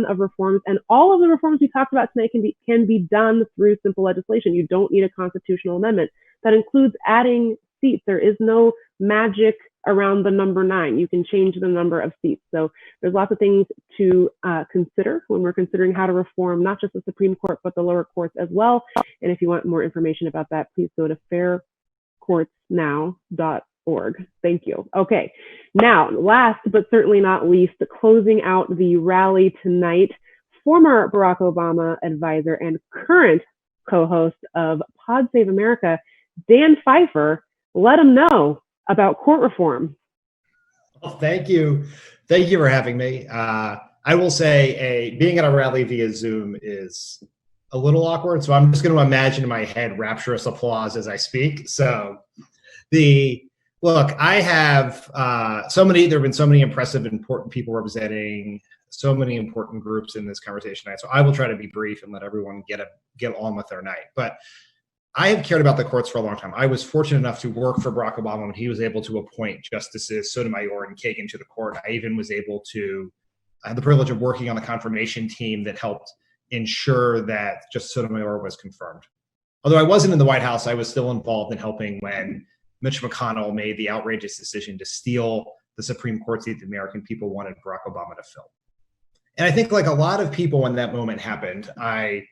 of reforms, and all of the reforms we talked about tonight can be done through simple legislation. You don't need a constitutional amendment. That includes adding seats. There is no magic around the number 9. You can change the number of seats. So there's lots of things to consider when we're considering how to reform not just the Supreme Court, but the lower courts as well. And if you want more information about that, please go to faircourtsnow.org. Thank you. Okay, now last but certainly not least, closing out the rally tonight, former Barack Obama advisor and current co-host of Pod Save America, Dan Pfeiffer. Let him know about court reform. Well, thank you. Thank you for having me. I will say being at a rally via Zoom is a little awkward, so I'm just going to imagine in my head rapturous applause as I speak. So I have there have been so many impressive, important people representing so many important groups in this conversation tonight. So I will try to be brief and let everyone get on with their night. But I have cared about the courts for a long time. I was fortunate enough to work for Barack Obama when he was able to appoint Justices Sotomayor and Kagan to the court. I even was able to have the privilege of working on the confirmation team that helped ensure that Justice Sotomayor was confirmed. Although I wasn't in the White House, I was still involved in helping when Mitch McConnell made the outrageous decision to steal the Supreme Court seat the American people wanted Barack Obama to fill. And I think like a lot of people when that moment happened, I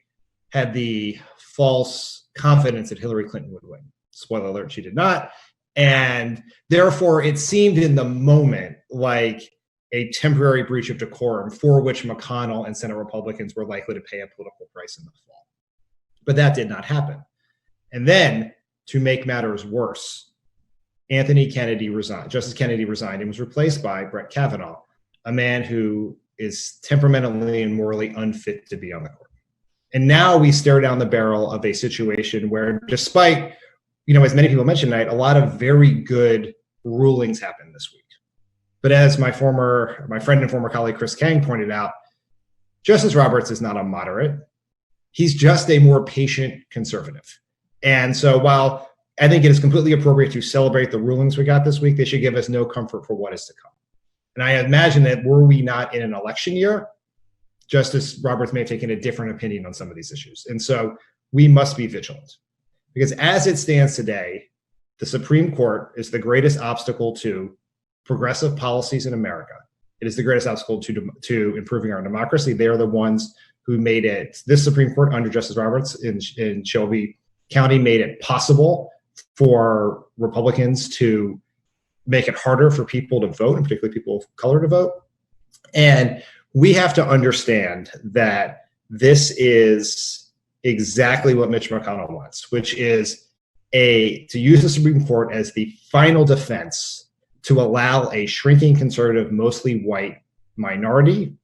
had the false confidence that Hillary Clinton would win. Spoiler alert, she did not. And therefore, it seemed in the moment like a temporary breach of decorum for which McConnell and Senate Republicans were likely to pay a political price in the fall. But that did not happen. And then, to make matters worse, Justice Kennedy resigned and was replaced by Brett Kavanaugh, a man who is temperamentally and morally unfit to be on the court. And now we stare down the barrel of a situation where, despite, as many people mentioned tonight, a lot of very good rulings happened this week. But as my friend and former colleague Chris Kang pointed out, Justice Roberts is not a moderate. He's just a more patient conservative. And so while I think it is completely appropriate to celebrate the rulings we got this week, they should give us no comfort for what is to come. And I imagine that were we not in an election year, Justice Roberts may have taken a different opinion on some of these issues. And so we must be vigilant. Because as it stands today, the Supreme Court is the greatest obstacle to progressive policies in America. It is the greatest obstacle to improving our democracy. They are the ones who made it, this Supreme Court under Justice Roberts in Shelby County made it possible for Republicans to make it harder for people to vote, and particularly people of color to vote. And we have to understand that this is exactly what Mitch McConnell wants, which is to use the Supreme Court as the final defense to allow a shrinking conservative, mostly white minority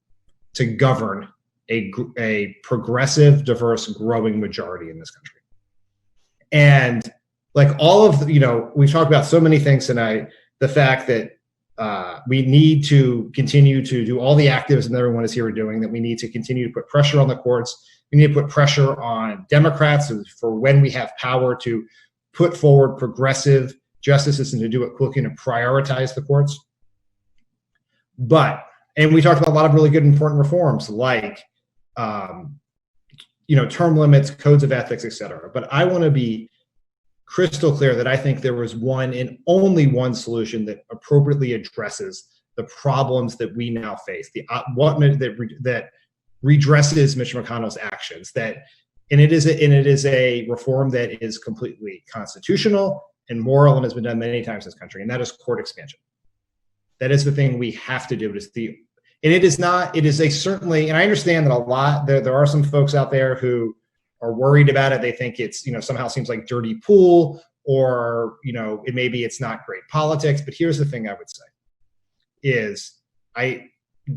to govern a progressive, diverse, growing majority in this country. And like all of, we've talked about so many things tonight, the fact that we need to continue to do all the activism everyone is here doing, that we need to continue to put pressure on the courts. We need to put pressure on Democrats for when we have power to put forward progressive justices and to do it quickly and to prioritize the courts. And we talked about a lot of really good, important reforms like, term limits, codes of ethics, et cetera. But I want to be crystal clear that I think there was one and only one solution that appropriately addresses the problems that we now face, that redresses Mitch McConnell's actions. And it is a reform that is completely constitutional and moral and has been done many times in this country, and that is court expansion. That is the thing we have to do. And I understand that there are some folks out there who are worried about it. They think it's, somehow seems like dirty pool, or, maybe it's not great politics. But here's the thing I would say is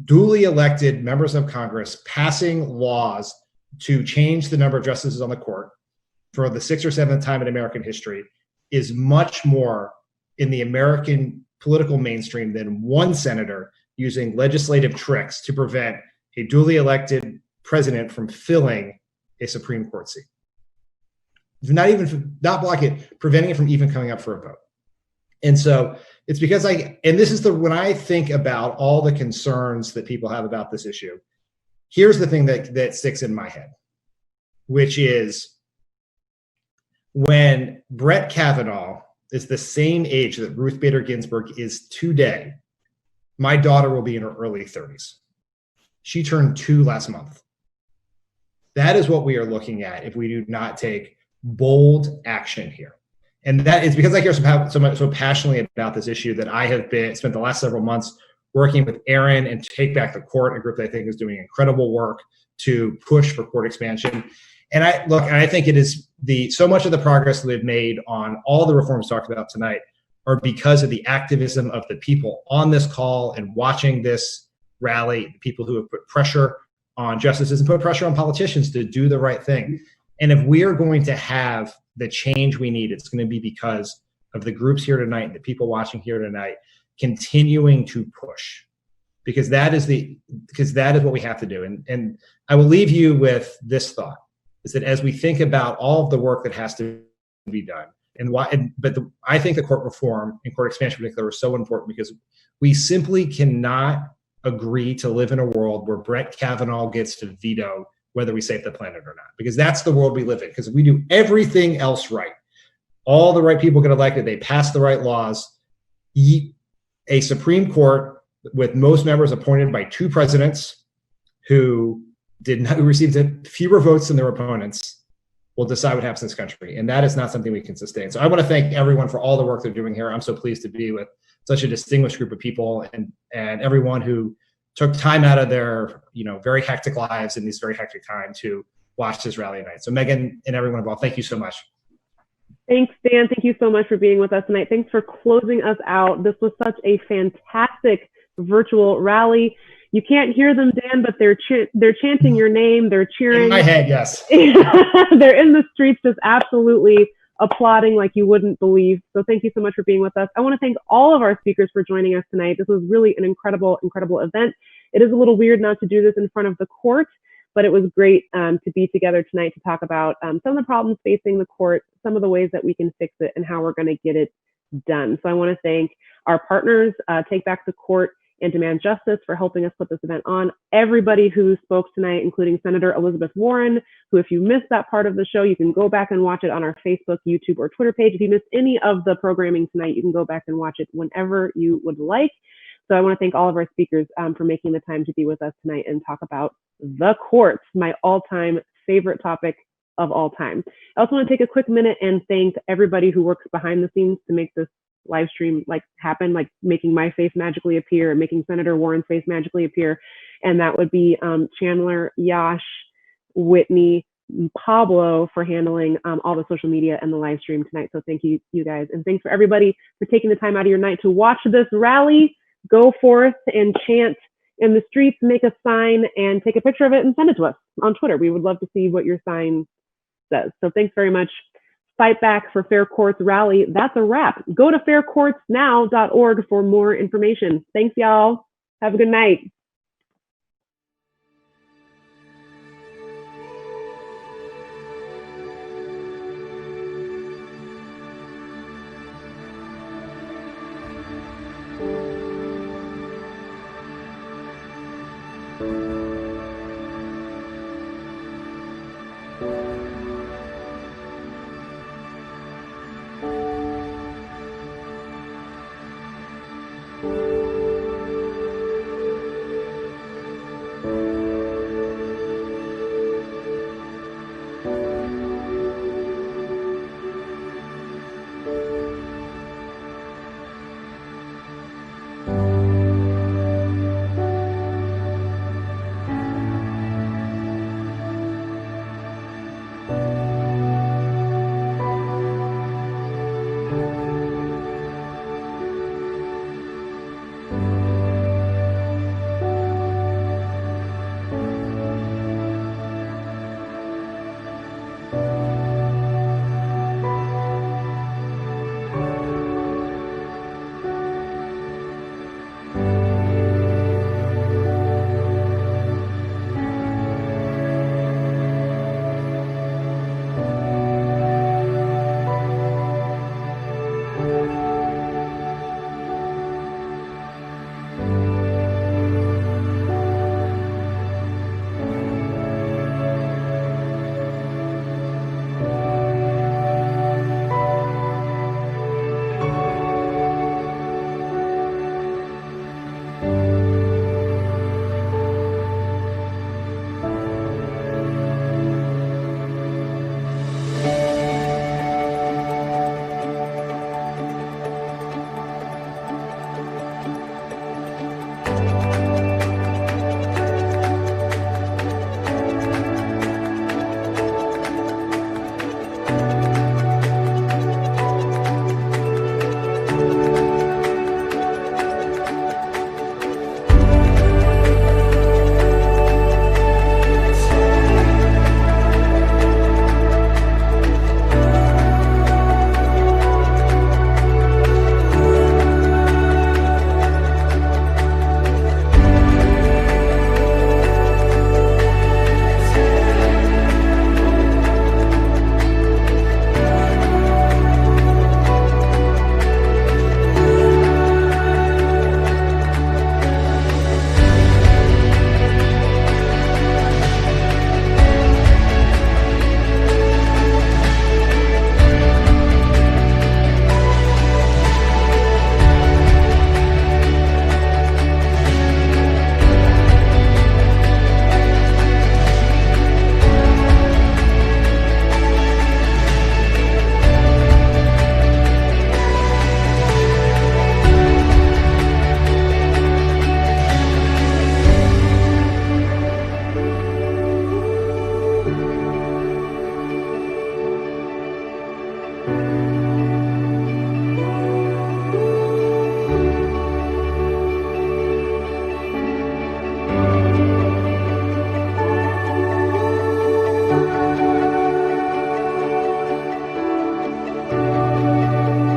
duly elected members of Congress passing laws to change the number of justices on the court for the 6th or 7th time in American history is much more in the American political mainstream than one senator using legislative tricks to prevent a duly elected president from filling a Supreme Court seat. Not blocking it, preventing it from even coming up for a vote. And so it's because when I think about all the concerns that people have about this issue, here's the thing that sticks in my head, which is when Brett Kavanaugh is the same age that Ruth Bader Ginsburg is today, my daughter will be in her early 30s. She turned 2 last month. That is what we are looking at if we do not take bold action here. And that is because I care so passionately about this issue that I have spent the last several months working with Aaron and Take Back the Court, a group that I think is doing incredible work to push for court expansion. And I think it is so much of the progress that we've made on all the reforms talked about tonight are because of the activism of the people on this call and watching this rally, the people who have put pressure on justices and put pressure on politicians to do the right thing. And if we are going to have the change we need, it's going to be because of the groups here tonight, the people watching here tonight, continuing to push, because that is what we have to do. And I will leave you with this thought, is that as we think about all of the work that has to be done, I think the court reform and court expansion in particular is so important because we simply cannot agree to live in a world where Brett Kavanaugh gets to veto whether we save the planet or not, because that's the world we live in. Because if we do everything else right, all the right people get elected, they pass the right laws, a Supreme Court with most members appointed by 2 presidents who received fewer votes than their opponents, will decide what happens in this country. And that is not something we can sustain. So I want to thank everyone for all the work they're doing here. I'm so pleased to be with such a distinguished group of people and everyone who took time out of their, very hectic lives in these very hectic times to watch this rally tonight. So Megan and everyone involved, thank you so much. Thanks, Dan. Thank you so much for being with us tonight. Thanks for closing us out. This was such a fantastic virtual rally. You can't hear them, Dan, but they're chanting your name. They're cheering. In my head, yes. They're in the streets just absolutely applauding like you wouldn't believe. So thank you so much for being with us. I want to thank all of our speakers for joining us tonight. This was really an incredible, incredible event. It is a little weird not to do this in front of the court, but it was great to be together tonight to talk about some of the problems facing the court, some of the ways that we can fix it, and how we're going to get it done. So I want to thank our partners, Take Back the Court and Demand Justice, for helping us put this event on. Everybody who spoke tonight, including Senator Elizabeth Warren, who, if you missed that part of the show, you can go back and watch it on our Facebook, YouTube, or Twitter page. If you missed any of the programming tonight, you can go back and watch it whenever you would like. So I want to thank all of our speakers for making the time to be with us tonight and talk about the courts, my all-time favorite topic of all time. I also want to take a quick minute and thank everybody who works behind the scenes to make this live stream happen, like making my face magically appear and making Senator Warren's face magically appear. And that would be Chandler, Yash, Whitney, Pablo for handling all the social media and the live stream tonight. So thank you, you guys. And thanks for everybody for taking the time out of your night to watch this rally. Go forth and chant in the streets, make a sign and take a picture of it and send it to us on Twitter. We would love to see what your sign says. So thanks very much. Fight Back for Fair Courts rally. That's a wrap. Go to faircourtsnow.org for more information. Thanks, y'all. Have a good night.